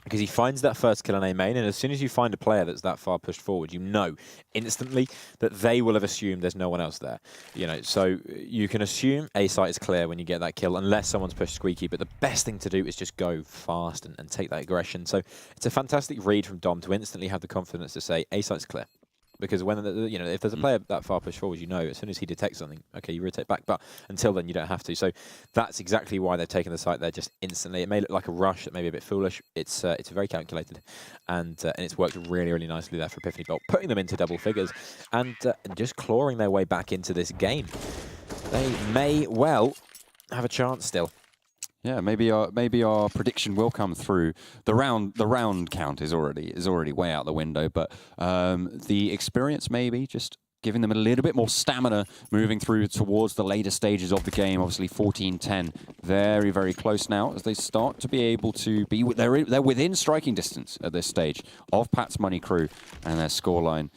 Because he finds that first kill on A main, and as soon as you find a player that's that far pushed forward, you know instantly that they will have assumed there's no one else there. You know, so you can assume A site is clear when you get that kill, unless someone's pushed squeaky. But the best thing to do is just go fast and take that aggression. So it's a fantastic read from Dom to instantly have the confidence to say A site's clear. Because when you know, if there's a player that far pushed forward, you know, as soon as he detects something, okay, you rotate back. But until then, you don't have to. So that's exactly why they're taking the site there just instantly. It may look like a rush, it may be a bit foolish. It's very calculated, and it's worked really, really nicely there for Epiphany Bolt, putting them into double figures and just clawing their way back into this game. They may well have a chance still. Yeah, maybe our prediction will come through. The round count is already way out the window, but the experience maybe just giving them a little bit more stamina moving through towards the later stages of the game. Obviously 14-10, very, very close now as they start to be able to be, they're within striking distance at this stage of Pat's Money Crew and their scoreline.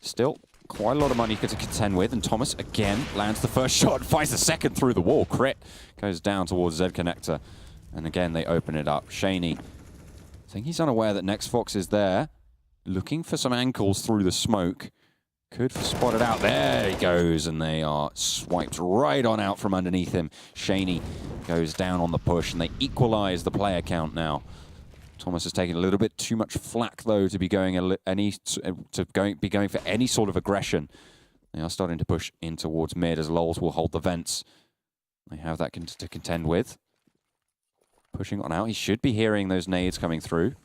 Still quite a lot of money to contend with, and Thomas again lands the first shot, finds the second through the wall. Crit goes down towards Z Connector, and again they open it up. Shaney, I think he's unaware that Next Fox is there, looking for some ankles through the smoke. Could spot it out. There he goes, and they are swiped right on out from underneath him. Shaney goes down on the push, and they equalize the player count now. Thomas has taken a little bit too much flack, though, to be going for any sort of aggression. They are starting to push in towards mid as Lols will hold the vents. They have that to contend with. Pushing on out. He should be hearing those nades coming through,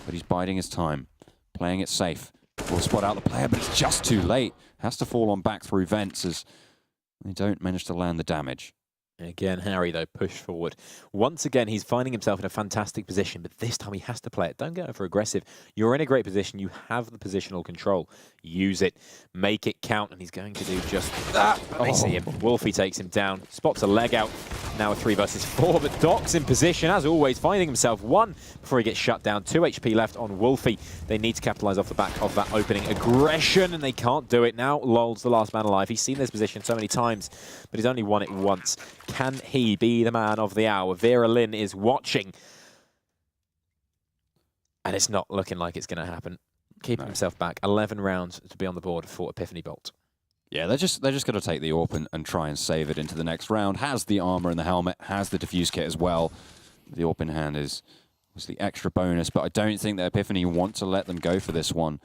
but he's biding his time, playing it safe. Will spot out the player, but it's just too late. Has to fall on back through vents as they don't manage to land the damage. Again, Harry, though, pushed forward. Once again, he's finding himself in a fantastic position, but this time he has to play it. Don't go over aggressive. You're in a great position. You have the positional control. Use it. Make it count, and he's going to do just that. They see him. Wolfie takes him down. Spots a leg out. Now a 3 versus 4, but Doc's in position, as always, finding himself one before he gets shut down. 2 HP left on Wolfie. They need to capitalize off the back of that opening aggression, and they can't do it. Now Lol's the last man alive. He's seen this position so many times, but he's only won it once. Can he be the man of the hour? Vera Lynn is watching, and it's not looking like it's going to happen. Keeping himself back. 11 rounds to be on the board for Epiphany Bolt. Yeah, they're just going to take the AWP and try and save it into the next round. Has the armor and the helmet, has the defuse kit as well. The AWP in hand is the extra bonus, but I don't think that Epiphany want to let them go for this one.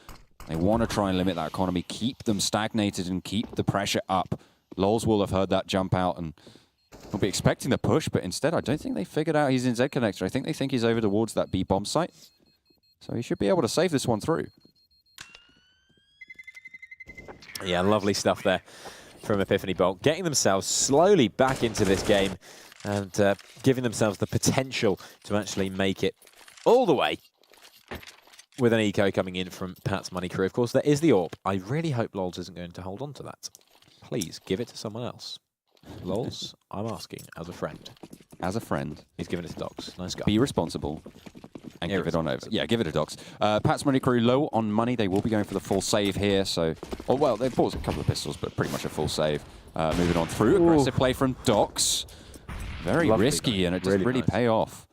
They want to try and limit that economy, keep them stagnated and keep the pressure up. Lols will have heard that jump out and will be expecting the push, but instead I don't think they figured out he's in Z Connector. I think they think he's over towards that B bomb site. So he should be able to save this one through. Yeah, lovely stuff there from Epiphany Bolt. Getting themselves slowly back into this game and giving themselves the potential to actually make it all the way with an eco coming in from Pat's Money Crew. Of course, there is the AWP. I really hope Lols isn't going to hold on to that. Please, give it to someone else. Lols, I'm asking, as a friend. As a friend. He's giving it to Docs. Nice guy. Be responsible. And give it on over. Yeah, give it to Docs. Pat's Money Crew low on money. They will be going for the full save here. So, oh, well, they've bought a couple of pistols, but pretty much a full save. Moving on through. Ooh. Aggressive play from Docs. Very lovely, risky, and it doesn't really pay off.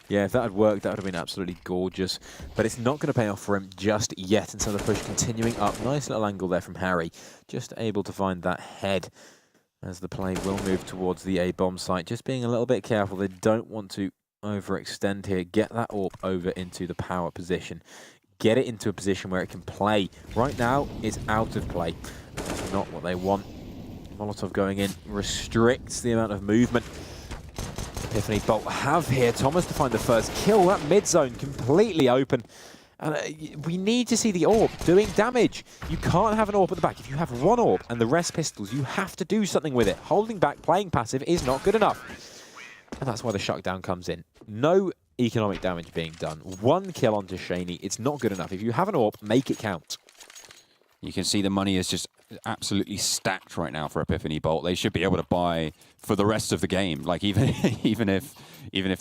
Yeah, if that had worked, that would have been absolutely gorgeous. But it's not going to pay off for him just yet. And so the push continuing up. Nice little angle there from Harry. Just able to find that head as the play will move towards the A bomb site. Just being a little bit careful. They don't want to overextend here. Get that AWP over into the power position. Get it into a position where it can play. Right now, it's out of play. That's not what they want. Molotov going in restricts the amount of movement Epiphany Bolt have here. Thomas to find the first kill. That mid zone completely open. And we need to see the AWP doing damage. You can't have an AWP at the back. If you have one AWP and the rest pistols, you have to do something with it. Holding back, playing passive is not good enough. And that's why the shutdown comes in. No economic damage being done. 1 kill onto Shaney. It's not good enough. If you have an AWP, make it count. You can see the money is just absolutely stacked right now for Epiphany Bolt. They should be able to buy for the rest of the game. Like even if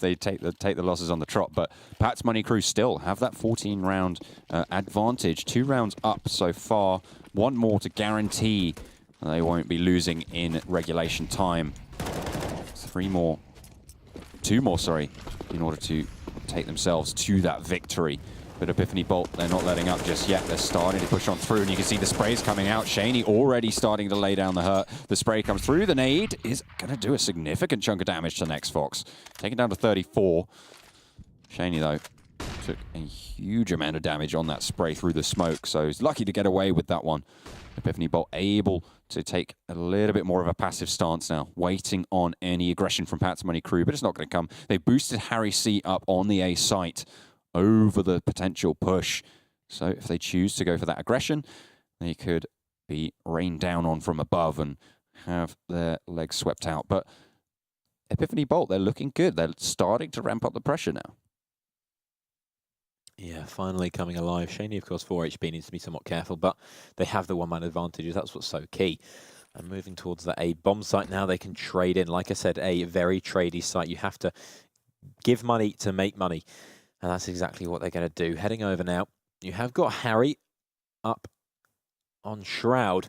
they take the losses on the trot. But Pat's Money Crew still have that 14-round advantage. 2 rounds up so far. 1 more to guarantee They won't be losing in regulation time. Two more, sorry, in order to take themselves to that victory. But Epiphany Bolt, they're not letting up just yet. They're starting to push on through, and you can see the sprays coming out. Shaney already starting to lay down the hurt. The spray comes through. The nade is going to do a significant chunk of damage to NextFox. Taken down to 34. Shaney, though, took a huge amount of damage on that spray through the smoke, so he's lucky to get away with that one. Epiphany Bolt able to take a little bit more of a passive stance now, waiting on any aggression from Pat's Money Crew, but it's not going to come. They boosted Harry C up on the A site over the potential push. So if they choose to go for that aggression, they could be rained down on from above and have their legs swept out. But Epiphany Bolt, they're looking good. They're starting to ramp up the pressure now. Yeah, finally coming alive. Shaney, of course, 4 HP, needs to be somewhat careful, but they have the one-man advantages. That's what's so key. And moving towards that A bomb site now, they can trade in. Like I said, a very tradey site. You have to give money to make money. And that's exactly what they're going to do. Heading over now, you have got Harry up on Shroud,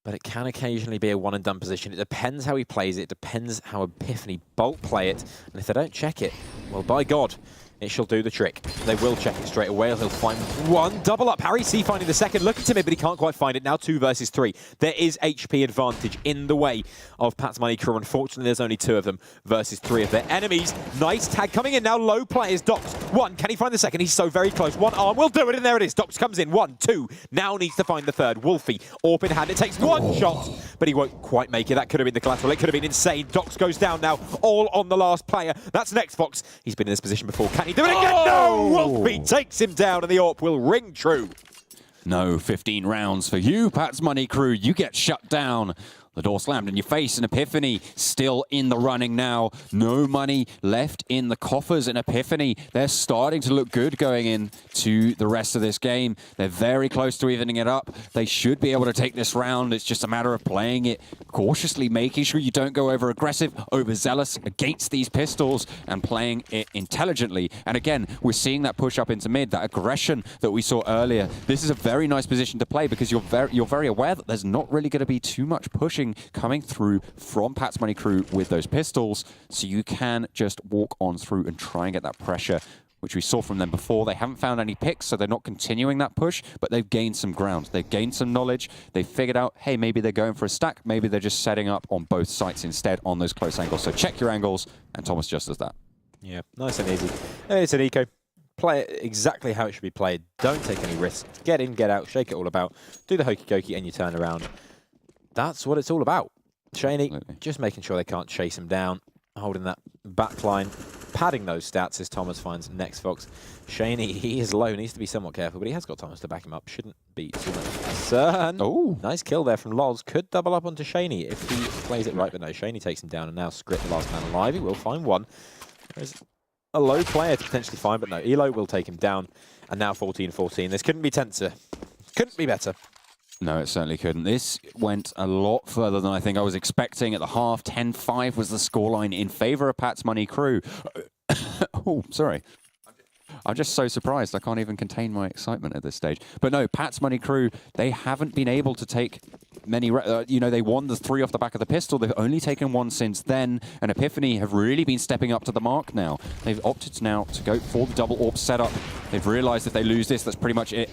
but it can occasionally be a one-and-done position. It depends how he plays it. It depends how Epiphany Bolt play it. And if they don't check it, well, by God, it shall do the trick. They will check it straight away. He'll find one. Double up. Harry C finding the second. Looking to mid, but he can't quite find it. Now 2 versus 3. There is HP advantage in the way of Pat's Money Crew. Unfortunately, there's only 2 of them versus 3 of their enemies. Nice tag coming in now. Low players. Docs. 1. Can he find the second? He's so very close. 1 arm will do it, and there it is. Docs comes in. 1, 2. Now needs to find the third. Wolfie. Orb in hand. It takes 1 shot, but he won't quite make it. That could have been the collateral. It could have been insane. Docs goes down now. All on the last player. That's NextFox. He's been in this position before. Can he do it again? No! Wolfie takes him down, and the AWP will ring true. No 15 rounds for you, Pat's Money Crew. You get shut down. The door slammed in your face, and Epiphany still in the running now. No money left in the coffers in Epiphany. They're starting to look good going into the rest of this game. They're very close to evening it up. They should be able to take this round. It's just a matter of playing it cautiously, making sure you don't go over aggressive, overzealous against these pistols, and playing it intelligently. And again, we're seeing that push up into mid, that aggression that we saw earlier. This is a very nice position to play because you're very aware that there's not really going to be too much pushing coming through from Pat's Money Crew with those pistols, so you can just walk on through and try and get that pressure, which we saw from them before. They haven't found any picks, so they're not continuing that push, but they've gained some ground. They've gained some knowledge. They've figured out, hey, maybe they're going for a stack. Maybe they're just setting up on both sites instead on those close angles. So check your angles, and Thomas just does that. Yeah, nice and easy. And it's an eco. Play it exactly how it should be played. Don't take any risks. Get in, get out, shake it all about. Do the hokey cokey, and you turn around. That's what it's all about. Shaney, just making sure they can't chase him down, holding that back line, padding those stats as Thomas finds NextFox. Shaney, he is low, needs to be somewhat careful, but he has got Thomas to back him up. Shouldn't be too much concern. Oh, nice kill there from Loz. Could double up onto Shaney if he plays it right, but no, Shaney takes him down, and now Script, the last man alive. He will find one. There's a low player to potentially find, but no, Elo will take him down, and now 14-14. This couldn't be tenser. Couldn't be better. No, it certainly couldn't. This went a lot further than I think I was expecting at the half. 10-5 was the scoreline in favor of Pat's Money Crew. Oh, sorry. I'm just so surprised. I can't even contain my excitement at this stage. But no, Pat's Money Crew, they haven't been able to take many... you know, they won the 3 off the back of the pistol. They've only taken 1 since then. And Epiphany have really been stepping up to the mark now. They've opted now to go for the double AWP setup. They've realized if they lose this, that's pretty much it.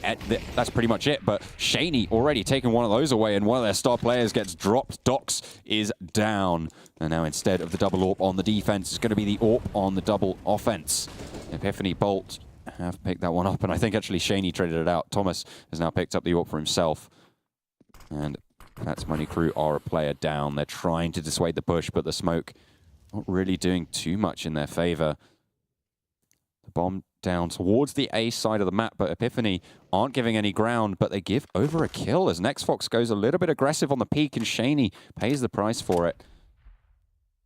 That's pretty much it. But Shaney already taken one of those away, and one of their star players gets dropped. Docs is down. And now instead of the double AWP on the defense, it's going to be the AWP on the double offense. Epiphany Bolt have picked that one up, and I think actually Shaney traded it out. Thomas has now picked up the AWP for himself. And Pat's Money Crew are a player down. They're trying to dissuade the push, but the smoke not really doing too much in their favor. The bomb down towards the A side of the map, but Epiphany aren't giving any ground, but they give over a kill as NextFox goes a little bit aggressive on the peak, and Shaney pays the price for it.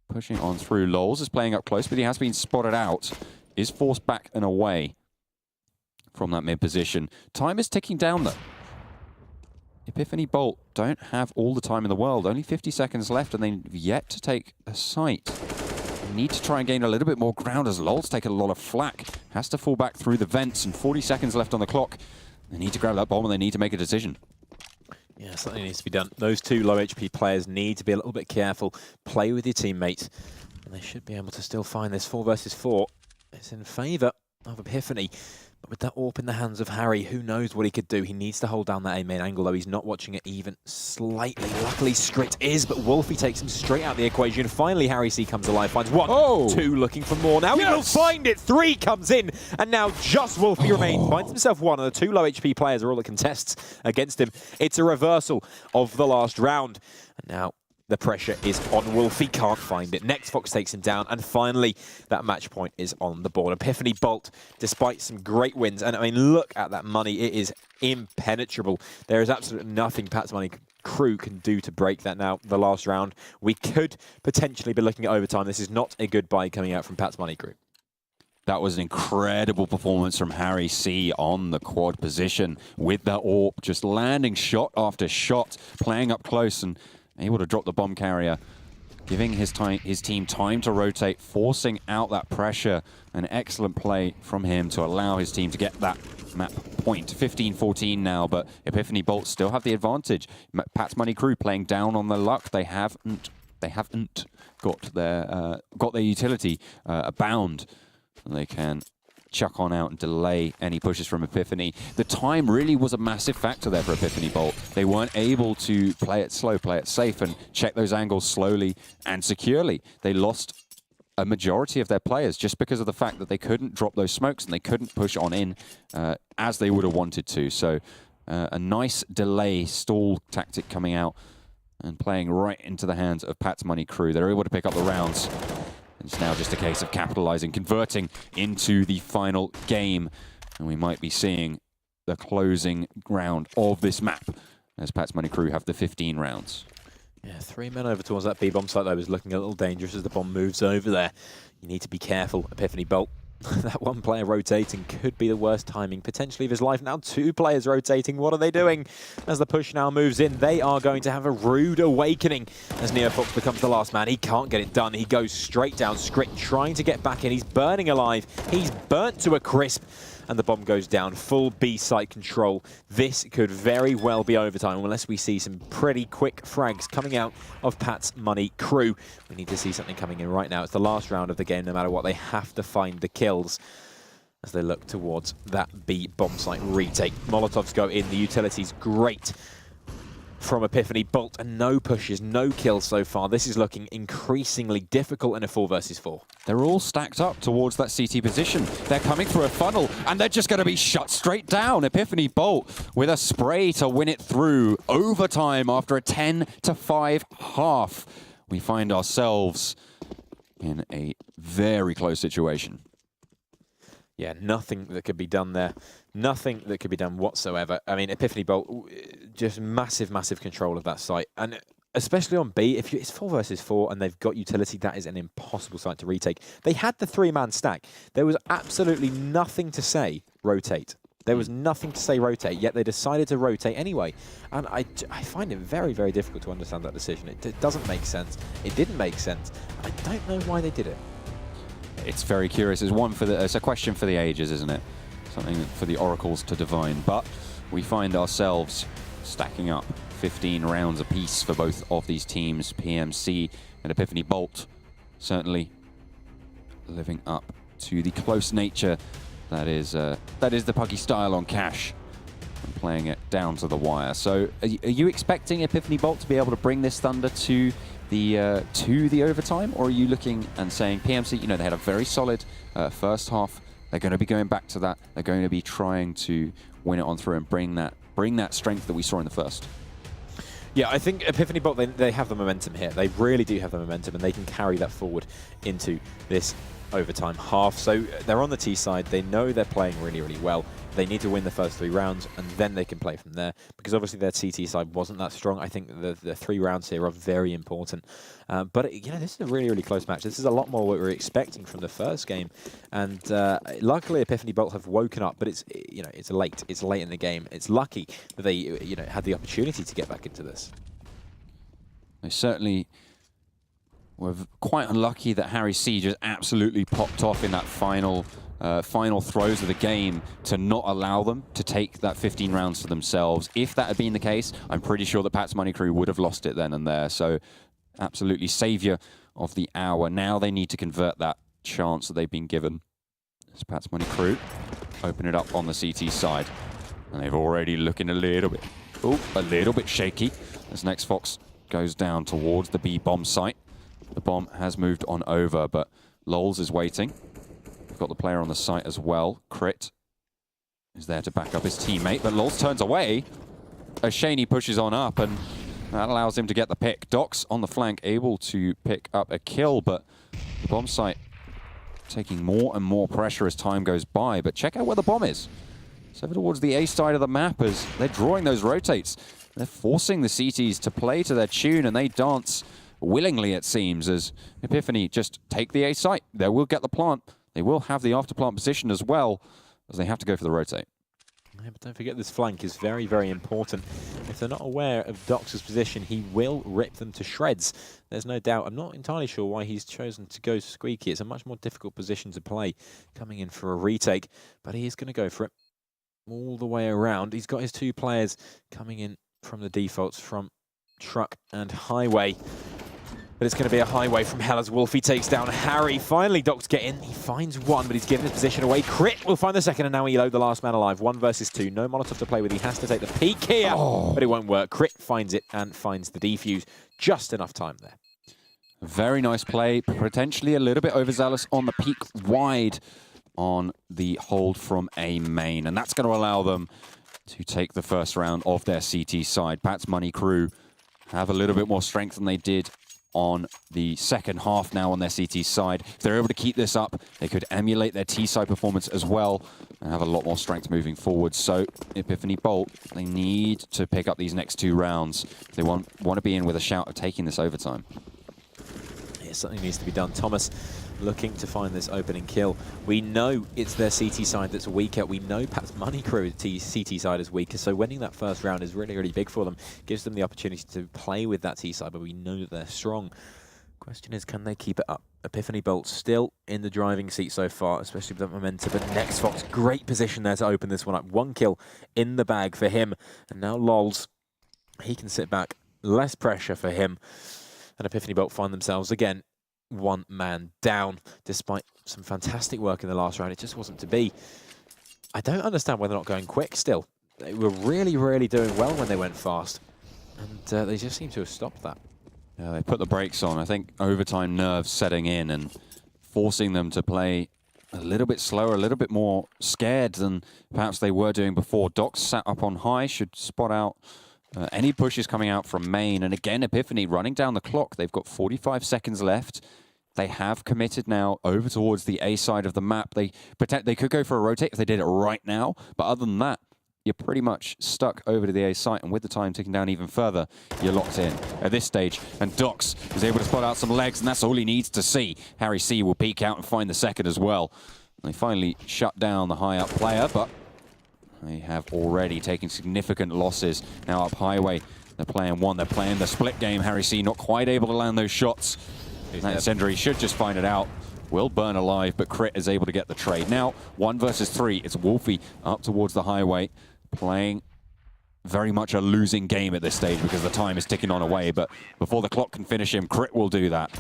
Pushing on through. Lols is playing up close, but he has been spotted out. Is forced back and away from that mid position. Time is ticking down, though. Epiphany Bolt don't have all the time in the world. Only 50 seconds left, and they've yet to take a site. They need to try and gain a little bit more ground as Lol's taken a lot of flak. Has to fall back through the vents, and 40 seconds left on the clock. They need to grab that bomb, and they need to make a decision. Yeah, something needs to be done. Those two low HP players need to be a little bit careful. Play with your teammates, and they should be able to still find this 4 versus 4. It's in favour of Epiphany. But with that AWP in the hands of Harry, who knows what he could do? He needs to hold down that A main angle, though he's not watching it even slightly. Luckily, Skrit is, but Wolfie takes him straight out the equation. Finally, Harry C comes alive, finds 1, 2, looking for more. Now he will find it. 3 comes in, and now just Wolfie remains. Finds himself 1, and the 2 low HP players are all the contests against him. It's a reversal of the last round. And now the pressure is on Wolfie, can't find it. Next Fox takes him down, and finally that match point is on the board. Epiphany Bolt, despite some great wins, and I mean, look at that money, it is impenetrable. There is absolutely nothing Pat's Money crew can do to break that now. The last round, we could potentially be looking at overtime. This is not a good buy coming out from Pat's Money crew. That was an incredible performance from Harry C on the quad position with the AWP, just landing shot after shot, playing up close and able to drop the bomb carrier, giving his team time to rotate, forcing out that pressure. An excellent play from him to allow his team to get that map point. 15-14 now, but Epiphany Bolt still have the advantage. Pat's Money crew playing down on the luck. They haven't got their utility abound. They can chuck on out and delay any pushes from Epiphany. The time really was a massive factor there for Epiphany Bolt. They weren't able to play it slow, play it safe, and check those angles slowly and securely. They lost a majority of their players just because of the fact that they couldn't drop those smokes and they couldn't push on in as they would have wanted to. So a nice delay stall tactic coming out and playing right into the hands of Pat's Money crew. They're able to pick up the rounds. It's now just a case of capitalizing, converting into the final game. And we might be seeing the closing round of this map as Pat's Money crew have the 15 rounds. Yeah, 3 men over towards that B-bomb site, though, is looking a little dangerous as the bomb moves over there. You need to be careful, Epiphany Bolt. That 1 player rotating could be the worst timing, potentially, of his life. Now 2 players rotating. What are they doing? As the push now moves in, they are going to have a rude awakening. As NeoFox becomes the last man, he can't get it done. He goes straight down. Skrit trying to get back in. He's burning alive. He's burnt to a crisp. And the bomb goes down. Full B site control. This could very well be overtime unless we see some pretty quick frags coming out of Pat's Money crew. We need to see something coming in right now. It's the last round of the game. No matter what, they have to find the kills as they look towards that B bomb site retake. Molotovs go in. The utility's great from Epiphany Bolt, and no pushes, no kills so far. This is looking increasingly difficult in a 4 versus 4. They're all stacked up towards that CT position. They're coming through a funnel, and they're just going to be shut straight down. Epiphany Bolt with a spray to win it through. Overtime after a 10-5 half. We find ourselves in a very close situation. Yeah, nothing that could be done there. Nothing that could be done whatsoever. I mean, Epiphany Bolt, just massive, massive control of that site. And especially on B, if it's 4 versus 4 and they've got utility, that is an impossible site to retake. They had the 3-man stack. There was absolutely nothing to say rotate. There was nothing to say rotate, yet they decided to rotate anyway. And I find it very, very difficult to understand that decision. It doesn't make sense. It didn't make sense. I don't know why they did it. It's very curious. It's a question for the ages, isn't it? Something for the oracles to divine. But we find ourselves stacking up 15 rounds apiece for both of these teams. PMC and Epiphany Bolt certainly living up to the close nature that is the Puggy style on Cash and playing it down to the wire. So are you expecting Epiphany Bolt to be able to bring this Thunder to the overtime, or are you looking and saying PMC, you know, they had a very solid first half. They're going to be going back to that. They're going to be trying to win it on through and bring that strength that we saw in the first. Yeah, I think Epiphany Bolt, they have the momentum here. They really do have the momentum, and they can carry that forward into this overtime half. So they're on the T side. They know they're playing really, really well. They need to win the first 3 rounds, and then they can play from there. Because obviously their CT side wasn't that strong. I think the 3 rounds here are very important. But you know, this is a really, really close match. This is a lot more what we were expecting from the first game. And luckily, Epiphany Bolt have woken up. But it's late. It's late in the game. It's lucky that they had the opportunity to get back into this. They certainly were quite unlucky that Harry C just absolutely popped off in that final final throws of the game to not allow them to take that 15 rounds for themselves. If that had been the case, I'm pretty sure that Pat's Money Crew would have lost it then and there. So absolutely savior of the hour. Now they need to convert that chance that they've been given. As Pat's Money Crew open it up on the CT side. And they've already looking a little bit shaky as Next Fox goes down towards the B bomb site. The bomb has moved on over, but Lols is waiting. We've got the player on the site as well. Crit is there to back up his teammate, but Lols turns away as Shaney pushes on up, and that allows him to get the pick. Docs on the flank able to pick up a kill, but the bomb site taking more and more pressure as time goes by. But check out where the bomb is. It's over towards the A side of the map as they're drawing those rotates. They're forcing the CTs to play to their tune, and they dance willingly, it seems, as Epiphany just take the A site. They will get the plant. They will have the after plant position as well, as they have to go for the rotate. Yeah, but don't forget this flank is very, very important. If they're not aware of Dox's position, he will rip them to shreds. There's no doubt. I'm not entirely sure why he's chosen to go squeaky. It's a much more difficult position to play, coming in for a retake, but he is going to go for it all the way around. He's got his two players coming in from the defaults from Truck and Highway. But it's going to be a highway from hell as Wolfie takes down Harry. Finally, Docs get in. He finds one, but he's given his position away. Crit will find the second, and now he load the last man alive. 1 versus 2. No Molotov to play with. He has to take the peek here, but it won't work. Crit finds it and finds the defuse. Just enough time there. Very nice play. Potentially a little bit overzealous on the peak wide on the hold from A main. And that's going to allow them to take the first round of their CT side. Pat's Money Crew have a little bit more strength than they did on the second half now on their CT side. If they're able to keep this up, they could emulate their T side performance as well and have a lot more strength moving forward. So Epiphany Bolt, they need to pick up these next 2 rounds. They want to be in with a shout of taking this overtime. Yeah, something needs to be done. Thomas looking to find this opening kill. We know it's their CT side that's weaker. We know Pat's Money Crew CT side is weaker, so winning that first round is really, really big for them. Gives them the opportunity to play with that T side, but we know that they're strong. Question is, can they keep it up? Epiphany Bolt still in the driving seat so far, especially with that momentum, but Next Fox, great position there to open this one up. 1 kill in the bag for him, and now Lols, he can sit back. Less pressure for him, and Epiphany Bolt find themselves again 1 man down, despite some fantastic work in the last round. It just wasn't to be. I don't understand why they're not going quick still. They were really, really doing well when they went fast, and they just seem to have stopped that. Yeah, they put the brakes on. I think overtime nerves setting in and forcing them to play a little bit slower, a little bit more scared than perhaps they were doing before. Docs sat up on high, should spot out any pushes coming out from main. And again, Epiphany running down the clock. They've got 45 seconds left. They have committed now over towards the A side of the map. They could go for a rotate if they did it right now. But other than that, you're pretty much stuck over to the A site. And with the time ticking down even further, you're locked in at this stage. And Docs is able to spot out some legs, and that's all he needs to see. Harry C will peek out and find the second as well. And they finally shut down the high up player, but they have already taken significant losses. Now up highway, they're playing 1. They're playing the split game. Harry C not quite able to land those shots. That incendiary should just find it out. Will burn alive, but Crit is able to get the trade. Now, 1 versus 3. It's Wolfie up towards the highway, playing very much a losing game at this stage because the time is ticking on away. But before the clock can finish him, Crit will do that.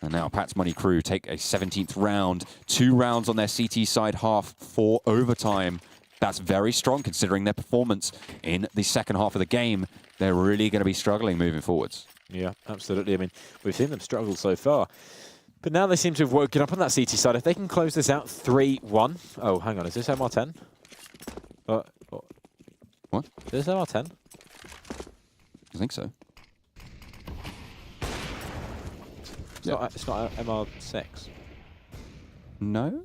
And now Pat's Money Crew take a 17th round. 2 rounds on their CT side, half for overtime. That's very strong considering their performance in the second half of the game. They're really going to be struggling moving forwards. Yeah, absolutely. I mean, we've seen them struggle so far. But now they seem to have woken up on that CT side. If they can close this out 3-1. Oh, hang on. Is this MR10? What? Is this MR10? I think so. It's not MR6. No?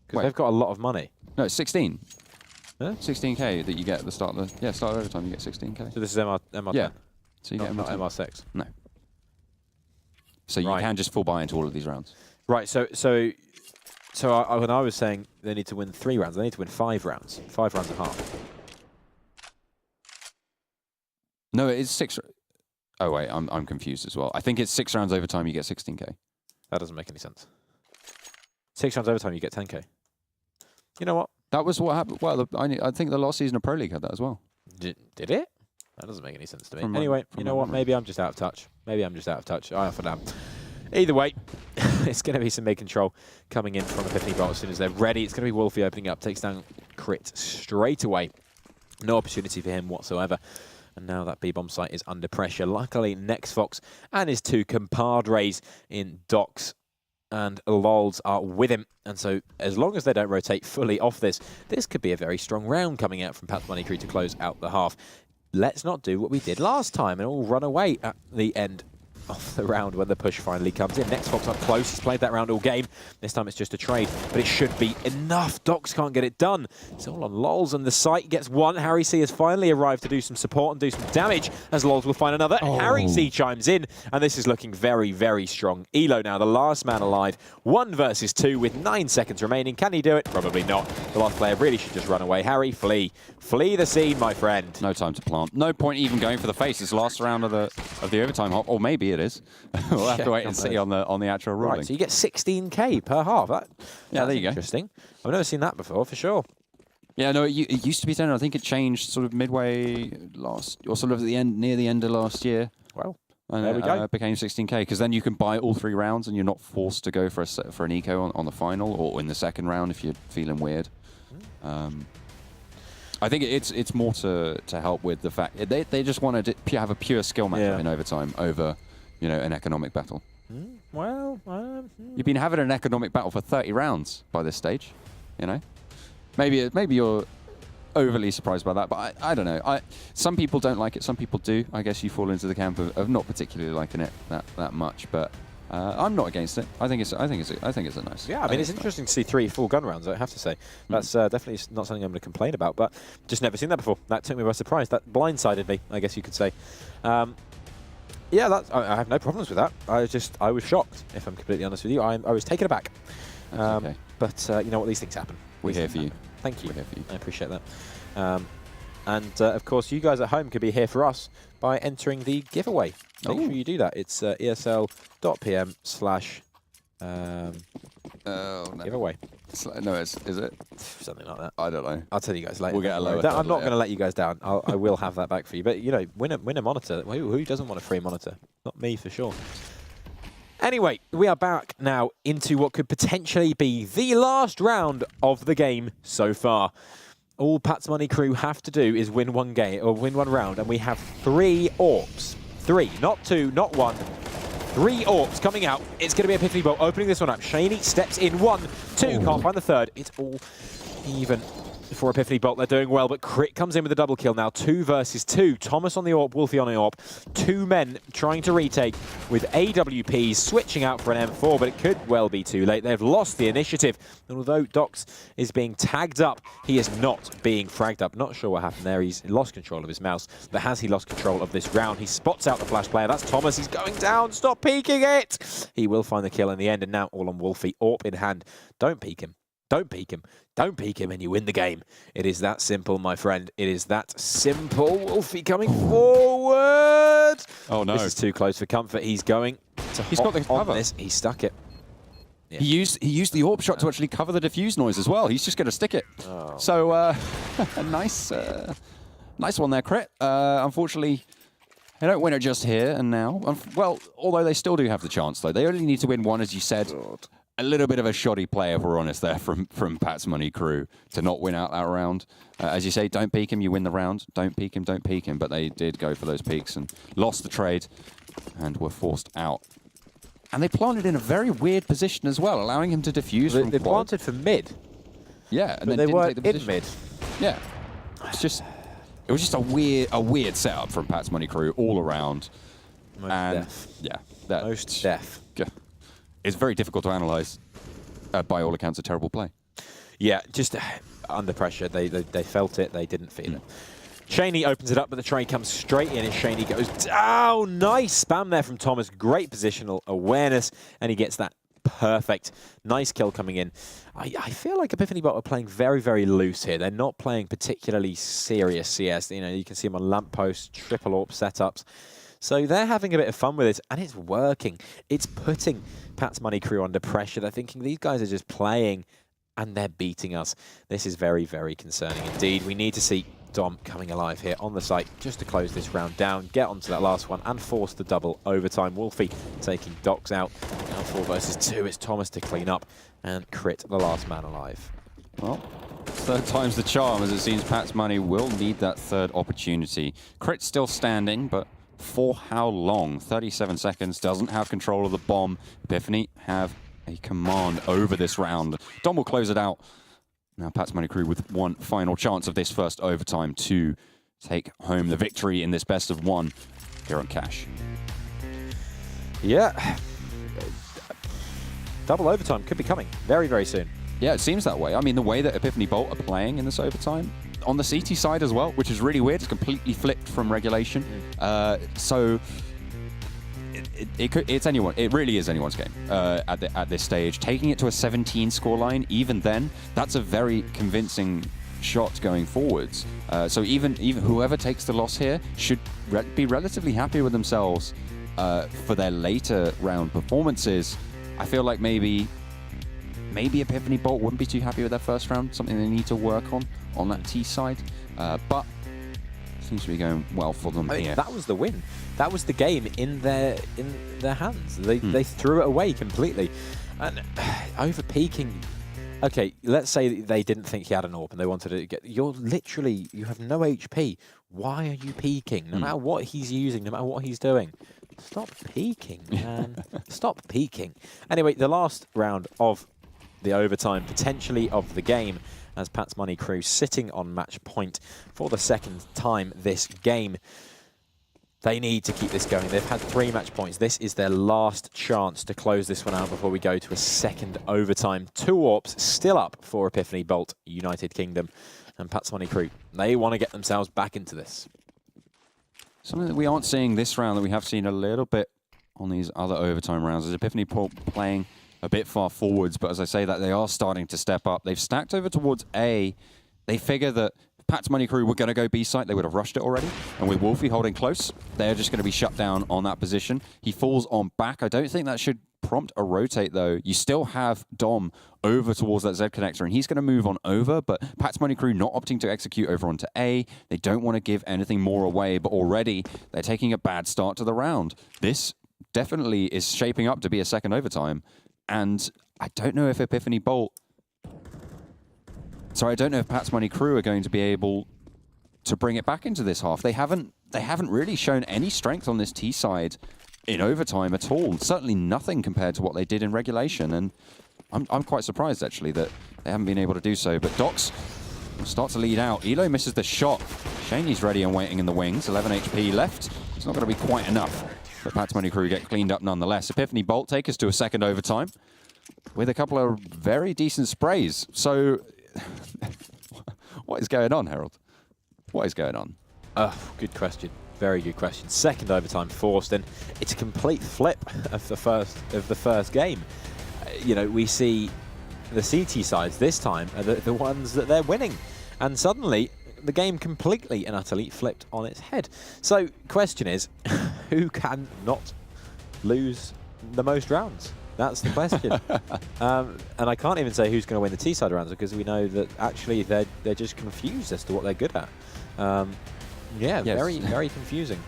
Because they've got a lot of money. No, it's 16. Huh? 16k that you get at the start of the... Yeah, start of overtime, you get 16k. So this is MR10? Yeah. So you get not MR6? No. So you can just full buy into all of these rounds. Right, so when I was saying they need to win 3 rounds, they need to win 5 rounds. 5 rounds and a half. No, it is 6... Oh, wait, I'm confused as well. I think it's 6 rounds overtime, you get 16k. That doesn't make any sense. 6 rounds overtime, you get 10k. You know what? That was what happened. Well, I think the last season of Pro League had that as well. Did it? That doesn't make any sense to me. From Anyway, you know what? Maybe I'm just out of touch. Maybe I'm just out of touch. I often am. Either way, it's going to be some mid-control coming in from Epiphany Bolt as soon as they're ready. It's going to be Wolfie opening up, takes down Crit straight away. No opportunity for him whatsoever. And now that B-bomb site is under pressure. Luckily, NextFox and his two compadres in Docs and Lols are with him. And so as long as they don't rotate fully off this, this could be a very strong round coming out from Pats Money Crew to close out the half. Let's not do what we did last time and all run away at the end of the round when the push finally comes in. NextFox up close. He's played that round all game. This time it's just a trade, but it should be enough. Docs can't get it done. It's all on Lols, and the site gets one. Harry C has finally arrived to do some support and do some damage, as Lols will find another. Oh. Harry C chimes in, and this is looking very, very strong. Elo now, the last man alive. 1 versus 2 with 9 seconds remaining. Can he do it? Probably not. The last player really should just run away. Harry, flee. Flee the scene, my friend. No time to plant. No point even going for the face. It's last round of the overtime hop, or maybe it is. We'll have to wait and see on the actual ruling. Right, so you get 16k per half. Yeah, there you go. Interesting. I've never seen that before, for sure. Yeah, no, it used to be 10. I think it changed sort of midway last, or sort of near the end of last year. Well, and there we go. It became 16k because then you can buy all 3 rounds and you're not forced to go for an eco on the final or in the second round if you're feeling weird. I think it's more to help with the fact they just want to have a pure skill matchup in overtime over, you know, an economic battle. Well, You've been having an economic battle for 30 rounds by this stage, you know. Maybe you're overly surprised by that, but I don't know. Some people don't like it, some people do. I guess you fall into the camp of not particularly liking it that much, but I'm not against it. I think it's a nice. yeah, I mean, it's interesting to see 3 full gun rounds, I have to say. That's definitely not something I'm going to complain about, but just never seen that before. That took me by surprise. That blindsided me, I guess you could say. Yeah, I have no problems with that. I was shocked, if I'm completely honest with you. I was taken aback. Okay. But you know what? These things happen. We're here for you. Thank you. We're here for you. I appreciate that. And of course, you guys at home could be here for us by entering the giveaway. Make sure you do that. It's esl.pm/ giveaway. No, is it? Something like that. I don't know. I'll tell you guys later. We'll get a lower. I'm not going to let you guys down. I will have that back for you. But, you know, win a monitor. Who doesn't want a free monitor? Not me, for sure. Anyway, we are back now into what could potentially be the last round of the game so far. All Pats Money Crew have to do is win one game or win one round, and we have 3 AWPs. 3, not 2, not 1. 3 AWPs coming out. It's going to be Epiphany Bolt opening this one up. Shaney steps in 1, 2, can't find the third. It's all even for Epiphany Bolt. They're doing well, but Crit comes in with a double kill now. 2 versus 2. Thomas on the AWP, Wolfie on the AWP. 2 men trying to retake with AWPs switching out for an M4, but it could well be too late. They've lost the initiative. And although Docs is being tagged up, he is not being fragged up. Not sure what happened there. He's lost control of his mouse. But has he lost control of this round? He spots out the flash player. That's Thomas. He's going down. Stop peeking it. He will find the kill in the end. And now all on Wolfie. AWP in hand. Don't peek him. Don't peek him. Don't peek him and you win the game. It is that simple, my friend. It is that simple. Wolfie coming forward. Oh, no. This is too close for comfort. He's going to He's got the cover. this. He stuck it. Yeah. He used the AWP shot to actually cover the diffuse noise as well. He's just going to stick it. Oh. So, a nice one there, Crit. Unfortunately, they don't win it just here and now. Well, although they still do have the chance, though. They only need to win one, as you said. God. A little bit of a shoddy play, if we're honest, there from Pat's Money Crew to not win out that round. As you say, don't peek him, you win the round. Don't peek him, don't peek him. But they did go for those peeks and lost the trade and were forced out. And they planted in a very weird position as well, allowing him to defuse from They quad. planted for mid. Yeah, and But then they didn't were take the in position. mid. Yeah, it was just a weird setup from Pat's Money Crew all around. Most and deaf. yeah, Most deaf. It's very difficult to analyse. By all accounts, a terrible play. Yeah, just under pressure. They felt it. They didn't feel it. Shaney opens it up, but the trade comes straight in as Shaney goes down. Nice spam there from Thomas. Great positional awareness, and he gets that perfect. Nice kill coming in. I feel like Epiphany Bot are playing very, very loose here. They're not playing particularly serious CS. You know, you can see them on lampposts, triple AWP setups. So they're having a bit of fun with it, and it's working. It's putting Pat's Money Crew under pressure. They're thinking these guys are just playing and they're beating us. This is very, very concerning indeed. We need to see Dom coming alive here on the site just to close this round down, get onto that last one, and force the double overtime. Wolfie taking Docs out. Now 4 versus 2. It's Thomas to clean up and crit the last man alive. Well, third time's the charm, as it seems Pat's Money will need that third opportunity. Crit's still standing, but for how long? 37 seconds, doesn't have control of the bomb. Epiphany have a command over this round. Dom will close it out. Now Pat's Money crew with one final chance of this first overtime to take home the victory in this best of one here on Cash. Yeah. Double overtime could be coming very, very soon. Yeah, it seems that way. I mean, the way that Epiphany Bolt are playing in this overtime, on the CT side as well, which is really weird. It's completely flipped from regulation. So it's anyone. It really is anyone's game at this stage. Taking it to a 17 scoreline, even then, that's a very convincing shot going forwards. So even whoever takes the loss here should be relatively happy with themselves for their later round performances. I feel like maybe Epiphany Bolt wouldn't be too happy with their first round. Something they need to work on that T side. But seems to be going well for them here. That was the win. That was the game in their hands. They threw it away completely. And over peaking. Okay, let's say they didn't think he had an AWP and they wanted to get. You have no HP. Why are you peaking? No matter what he's using, no matter what he's doing. Stop peaking, man. Stop peaking. Anyway, the last round of the overtime, potentially of the game, as Pat's Money crew sitting on match point for the second time this game. They need to keep this going. They've had 3 match points. This is their last chance to close this one out before we go to a second overtime. 2 AWPs still up for Epiphany Bolt, United Kingdom, and Pat's Money crew. They want to get themselves back into this. Something that we aren't seeing this round that we have seen a little bit on these other overtime rounds is Epiphany playing a bit far forwards, but as I say that, they are starting to step up. They've stacked over towards A. They figure that Pat's Money crew were going to go B site. They would have rushed it already. And with Wolfie holding close, they're just going to be shut down on that position. He falls on back. I don't think that should prompt a rotate, though. You still have Dom over towards that Z connector, and he's going to move on over, but Pat's Money crew not opting to execute over onto A. They don't want to give anything more away, but already they're taking a bad start to the round. This definitely is shaping up to be a second overtime. And I don't know if Epiphany Bolt... Sorry, I don't know if Pat's Money crew are going to be able to bring it back into this half. They haven't really shown any strength on this T side in overtime at all. Certainly nothing compared to what they did in regulation. And I'm quite surprised, actually, that they haven't been able to do so. But Docs will start to lead out. Elo misses the shot. Shaney's ready and waiting in the wings. 11 HP left. It's not going to be quite enough. But Pat's Money crew get cleaned up nonetheless. Epiphany Bolt take us to a second overtime with a couple of very decent sprays. So, what is going on, Harold? What is going on? Good question. Very good question. Second overtime forced, and it's a complete flip of the first game. You know, we see the CT sides this time are the ones that they're winning, and suddenly the game completely and utterly flipped on its head. So, question is, who can not lose the most rounds? That's the question. And I can't even say who's going to win the T-side rounds because we know that actually they're just confused as to what they're good at. Yeah, yes. very confusing.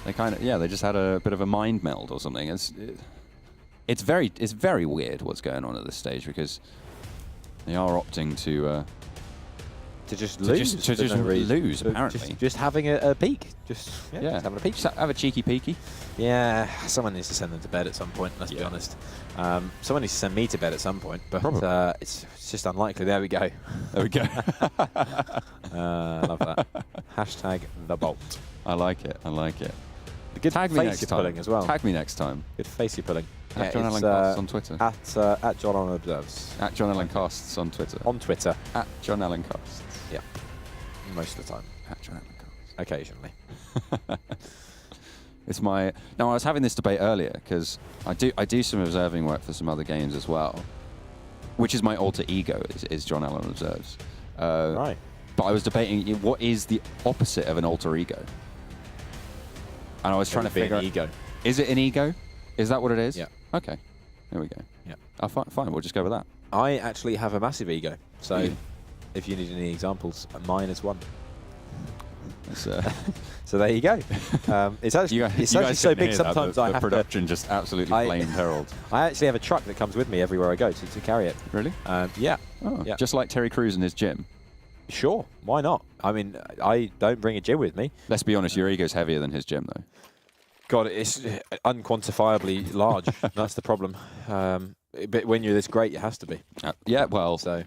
They they just had a bit of a mind meld or something. It's very weird what's going on at this stage because they are opting to just lose, apparently. Just having a peek. Just having a peek. Just have a cheeky peeky. Yeah, someone needs to send them to bed at some point, let's be honest. Someone needs to send me to bed at some point, but it's just unlikely. There we go. There we go. I love that. Hashtag the Bolt. I like it. I like it. Good Tag face me next you're time. Pulling as well. Tag me next time. Good face you're pulling. At John Allen Casts on Twitter. At John Allen Observes. At John Allen Casts on Twitter. On Twitter. At John Allen Casts. Yeah. Most of the time. At John Allen Casts. Occasionally. It's my... Now, I was having this debate earlier because I do some observing work for some other games as well, which is my alter ego, is John Allen Observes. Right. But I was debating what is the opposite of an alter ego? And I was trying to figure out... ego. Is it an ego? Is that what it is? Yeah. Okay. There we go. Yeah. Fine, we'll just go with that. I actually have a massive ego. So if you need any examples, mine is one. So there you go. It's actually, it's actually so big sometimes the I have production just absolutely flamed Herald. I actually have a truck that comes with me everywhere I go to carry it. Really? Yeah. Oh, yeah. Just like Terry Crews in his gym. Sure, why not? I mean, I don't bring a gym with me. Let's be honest, your ego's heavier than his gym, though. God, it's unquantifiably large. That's the problem. But when you're this great, it has to be. Yeah, well, so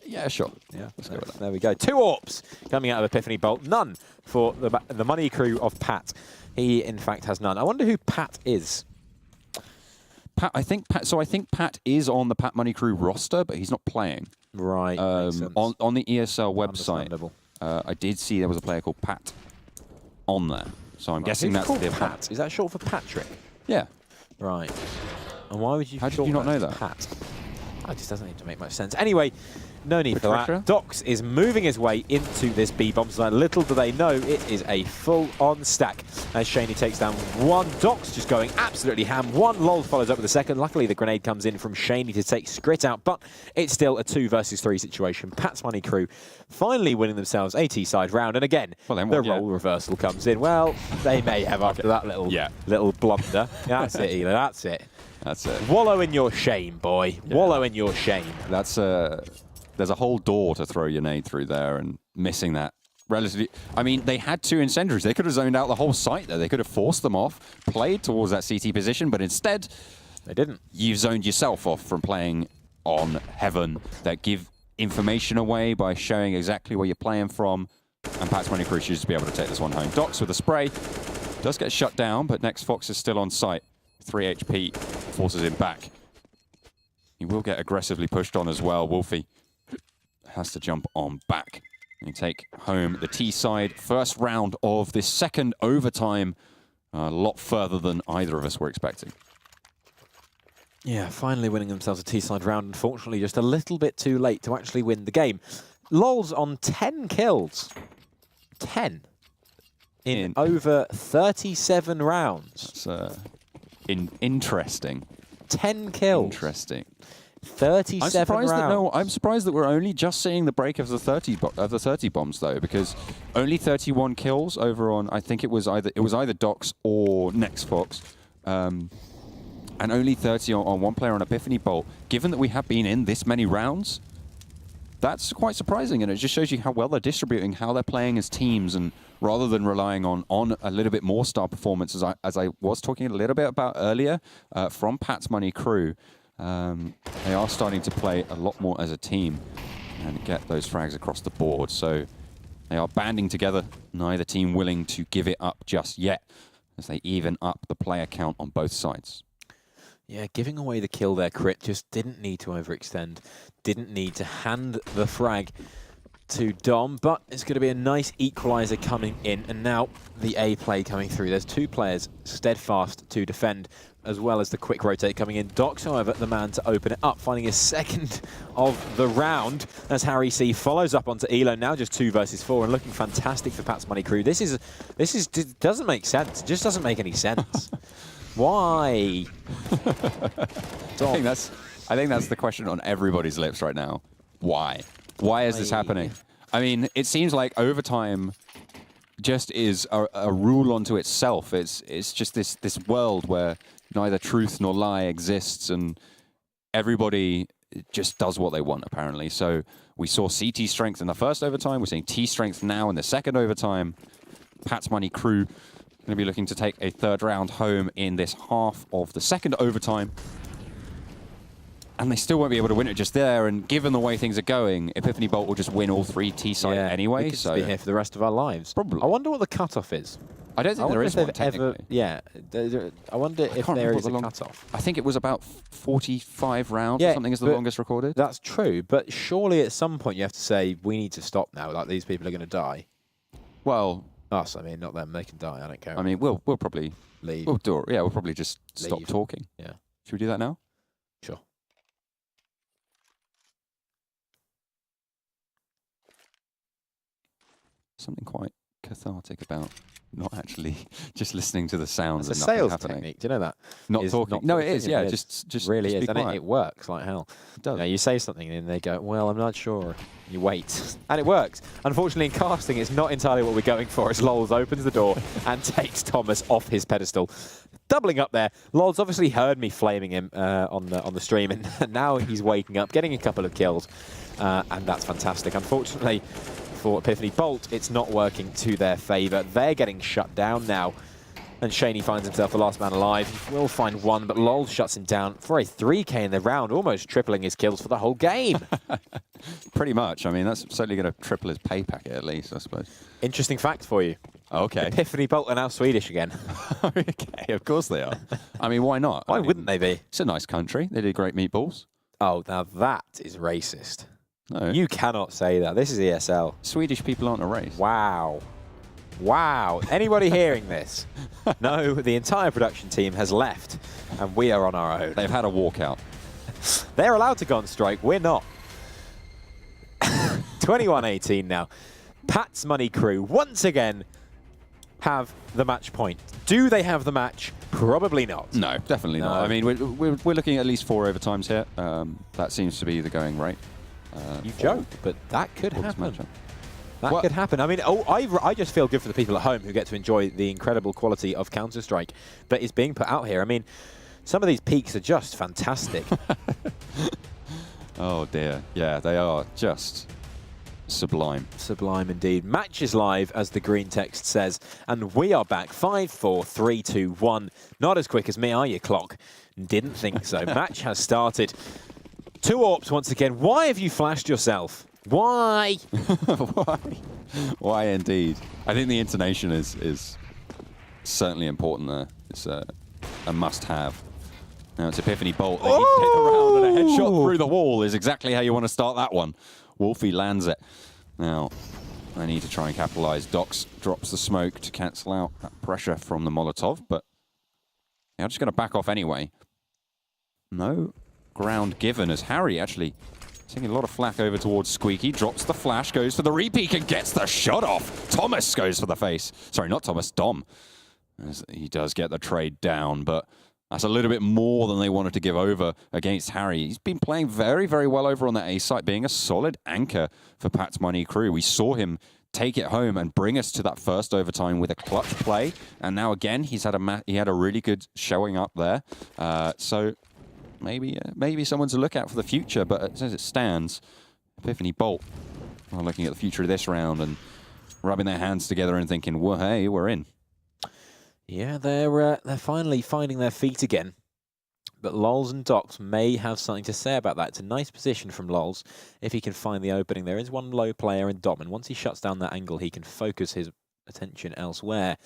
yeah, sure. Yeah, let's go with that. There we go. 2 AWPs coming out of Epiphany Bolt. None for the money crew of Pat. He, in fact, has none. I wonder who Pat is. Pat, I think Pat is on the Pat Money Crew roster, but he's not playing. Right. On the ESL website, I did see there was a player called Pat on there. So I'm guessing that's the Pat. Is that short for Patrick? Yeah. Right. And why would you? How did you not know that? Pat. It just doesn't need to make much sense. Anyway, no need Patricia? for that. Dox is moving his way into this B-bomb site. Little do they know, it is a full-on stack as Shaney takes down one. Dox just going absolutely ham. One Lol follows up with a second. Luckily, the grenade comes in from Shaney to take Skrit out, but it's still a 2 versus 3 situation. Pat's Money Crew finally winning themselves a T-side round, and again, the role reversal comes in. Well, they may have after that little blunder. That's it, Ela, that's it. That's it. Wallow in your shame, boy. Yeah. Wallow in your shame. That's there's a whole door to throw your nade through there, and missing that relatively. I mean, they had 2 incendiaries. They could have zoned out the whole site there. They could have forced them off, played towards that CT position, but instead, they didn't. You've zoned yourself off from playing on Heaven that give information away by showing exactly where you're playing from. And Pat's Money Crew should just be able to take this one home. Dox with a spray. Does get shut down, but Next Fox is still on site. 3 HP forces him back. He will get aggressively pushed on as well. Wolfie has to jump on back and take home the T side. First round of this second overtime. A lot further than either of us were expecting. Yeah, finally winning themselves a T-side round. Unfortunately, just a little bit too late to actually win the game. Lol's on 10 kills. 10. In over 37 rounds. That's interesting. 10 kills. Interesting. 37 rounds. I'm surprised that we're only just seeing the break of the 30 bombs though, because only 31 kills over on, I think it was either Dox or Next Fox, and only 30 on one player on Epiphany Bolt. Given that we have been in this many rounds, that's quite surprising, and it just shows you how well they're distributing, how they're playing as teams, and rather than relying on a little bit more star performance, as I was talking a little bit about earlier, from Pat's Money Crew, they are starting to play a lot more as a team and get those frags across the board. So they are banding together, neither team willing to give it up just yet, as they even up the player count on both sides. Yeah, giving away the kill there, Crit, just didn't need to overextend, didn't need to hand the frag to Dom, but it's going to be a nice equalizer coming in, and now the A play coming through. There's 2 players steadfast to defend, as well as the quick rotate coming in. Dox, however, the man to open it up, finding his second of the round as Harry C follows up onto Elo, now just 2 versus 4, and looking fantastic for Pat's Money Crew. This doesn't make sense. It just doesn't make any sense. Why? I think that's the question on everybody's lips right now. Why? Why is this happening? I mean, it seems like overtime just is a rule unto itself. It's just this world where neither truth nor lie exists, and everybody just does what they want, apparently. So we saw CT strength in the first overtime. We're seeing T strength now in the second overtime. Pat's Money Crew going to be looking to take a 3rd round home in this half of the second overtime. And they still won't be able to win it just there. And given the way things are going, Epiphany Bolt will just win all 3 T-side anyway. We could be here for the rest of our lives. Probably. I wonder what the cutoff is. I don't think there is one, technically. I wonder if there is a cutoff. I think it was about 45 rounds or something is the longest recorded. That's true, but surely at some point you have to say, we need to stop now, like these people are going to die. Well... Us, I mean, not them, they can die, I don't care. I mean, we'll probably... leave. We'll probably just stop talking. Yeah. Should we do that now? Sure. Something quite cathartic about not actually just listening to the sounds. It's a and nothing sales happening. technique. Do you know that? Not Is talking. not No, it talking. is. Yeah, just really just is, be and quiet. it works like hell. It does. You know, you say something and they go, "Well, I'm not sure." You wait, and it works. Unfortunately, in casting, it's not entirely what we're going for. As Lols opens the door and takes Thomas off his pedestal. Doubling up there. Lols obviously heard me flaming him on the stream, and now he's waking up, getting a couple of kills, and that's fantastic. Unfortunately, for Epiphany Bolt, it's not working to their favour. They're getting shut down now. And Shaney finds himself the last man alive. He will find one, but Lol shuts him down for a 3K in the round, almost tripling his kills for the whole game. Pretty much. I mean, that's certainly going to triple his pay packet at least, I suppose. Interesting fact for you. Okay. Epiphany Bolt are now Swedish again. Okay, of course they are. I mean, why not? Why I mean, wouldn't they be? It's a nice country. They do great meatballs. Oh, now that is racist. No. You cannot say that. This is ESL. Swedish people aren't a race. Wow. Wow. Anybody hearing this? No, the entire production team has left, and we are on our own. They've had a walkout. They're allowed to go on strike. We're not. 21-18 now. Pat's Money crew once again have the match point. Do they have the match? Probably not. No, definitely not. I mean, we're looking at least 4 overtimes here. That seems to be the going rate. You joke, but that could happen. Matchup. That could happen. I mean, I just feel good for the people at home who get to enjoy the incredible quality of Counter-Strike that is being put out here. I mean, some of these peaks are just fantastic. Oh dear. Yeah, they are just sublime. Sublime indeed. Match is live, as the green text says, and we are back. 5, 4, 3, 2, 1. Not as quick as me, are you, clock? Didn't think so. Match has started. 2 AWPs once again. Why have you flashed yourself? Why? Why? Why indeed? I think the intonation is certainly important there. It's a must-have. Now it's Epiphany Bolt. They hit the round, and a headshot through the wall is exactly how you want to start that one. Wolfie lands it. Now, I need to try and capitalize. Dox drops the smoke to cancel out that pressure from the Molotov, but I'm just going to back off anyway. No ground given as Harry actually taking a lot of flack over towards Squeaky. Drops the flash, goes for the repeat and gets the shot off. Thomas goes for the face. Sorry, not Thomas, Dom. As he does get the trade down, but that's a little bit more than they wanted to give over against Harry. He's been playing very, very well over on that A site, being a solid anchor for Pat's Money crew. We saw him take it home and bring us to that first overtime with a clutch play. And now again, he had a really good showing up there. So maybe someone to look at for the future. But as it stands, Epiphany Bolt are looking at the future of this round and rubbing their hands together and thinking, well, hey, we're in. Yeah, they're finally finding their feet again. But Lols and Dox may have something to say about that. It's a nice position from Lols if he can find the opening. There is one low player in Dom, and once he shuts down that angle, he can focus his attention elsewhere.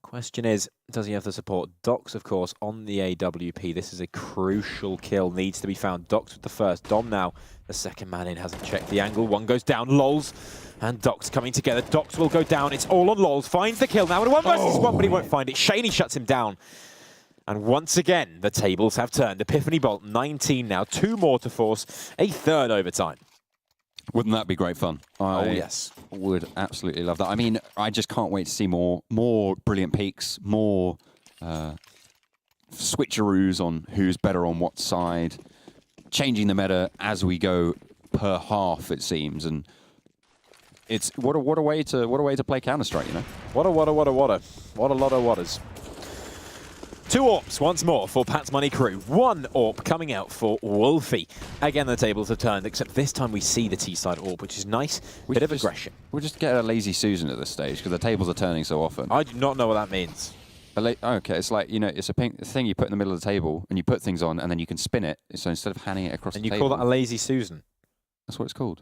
Question is, does he have the support? Dox, of course, on the AWP. This is a crucial kill. Needs to be found. Dox with the first. Dom now, the second man in, hasn't checked the angle. One goes down. Lols and Dox coming together. Dox will go down. It's all on Lols. Finds the kill now. And 1 versus 1, but he won't find it. Shaney shuts him down. And once again, the tables have turned. Epiphany Bolt, 19 now. 2 more to force a third overtime. Wouldn't that be great fun? Oh, yes. Would absolutely love that. I mean, I just can't wait to see more brilliant peaks, more switcheroos on who's better on what side, changing the meta as we go per half, it seems. And it's what a way to play Counter-Strike, you know? What a lot of waters. 2 AWPs once more for Pat's Money crew. 1 AWP coming out for Wolfie. Again, the tables have turned, except this time we see the T-side AWP, which is nice. Bit of aggression. We'll just get a lazy Susan at this stage, because the tables are turning so often. I do not know what that means. Okay, it's like, you know, it's a thing you put in the middle of the table, and you put things on, and then you can spin it. So instead of handing it across the table... And you call that a lazy Susan? That's what it's called.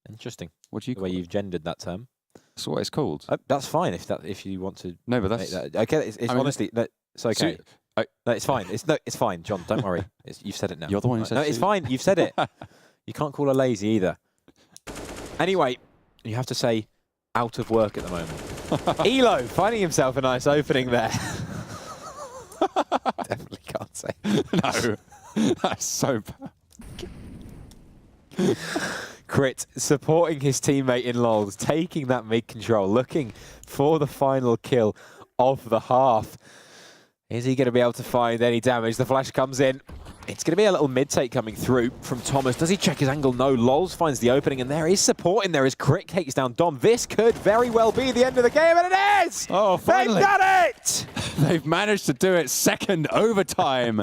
Interesting. What do you call it? The way it? you've gendered that term. That's what it's called. That's fine if you want to... No, but that's... That. Okay, it's honestly... It's okay. No, it's fine. It's fine, John. Don't worry. You've said it now. You're the one who said it. No, it's fine. You've said it. You can't call her lazy either. Anyway, you have to say out of work at the moment. Elo finding himself a nice opening there. Definitely can't say. No. That's so bad. Crit supporting his teammate in lols, taking that mid control, looking for the final kill of the half. Is he going to be able to find any damage? The flash comes in. It's going to be a little mid-take coming through from Thomas. Does he check his angle? No. Lols finds the opening, and there is support in there as Crit takes down Dom. This could very well be the end of the game, and it is! Oh, finally. They've done it! They've managed to do it. Second overtime.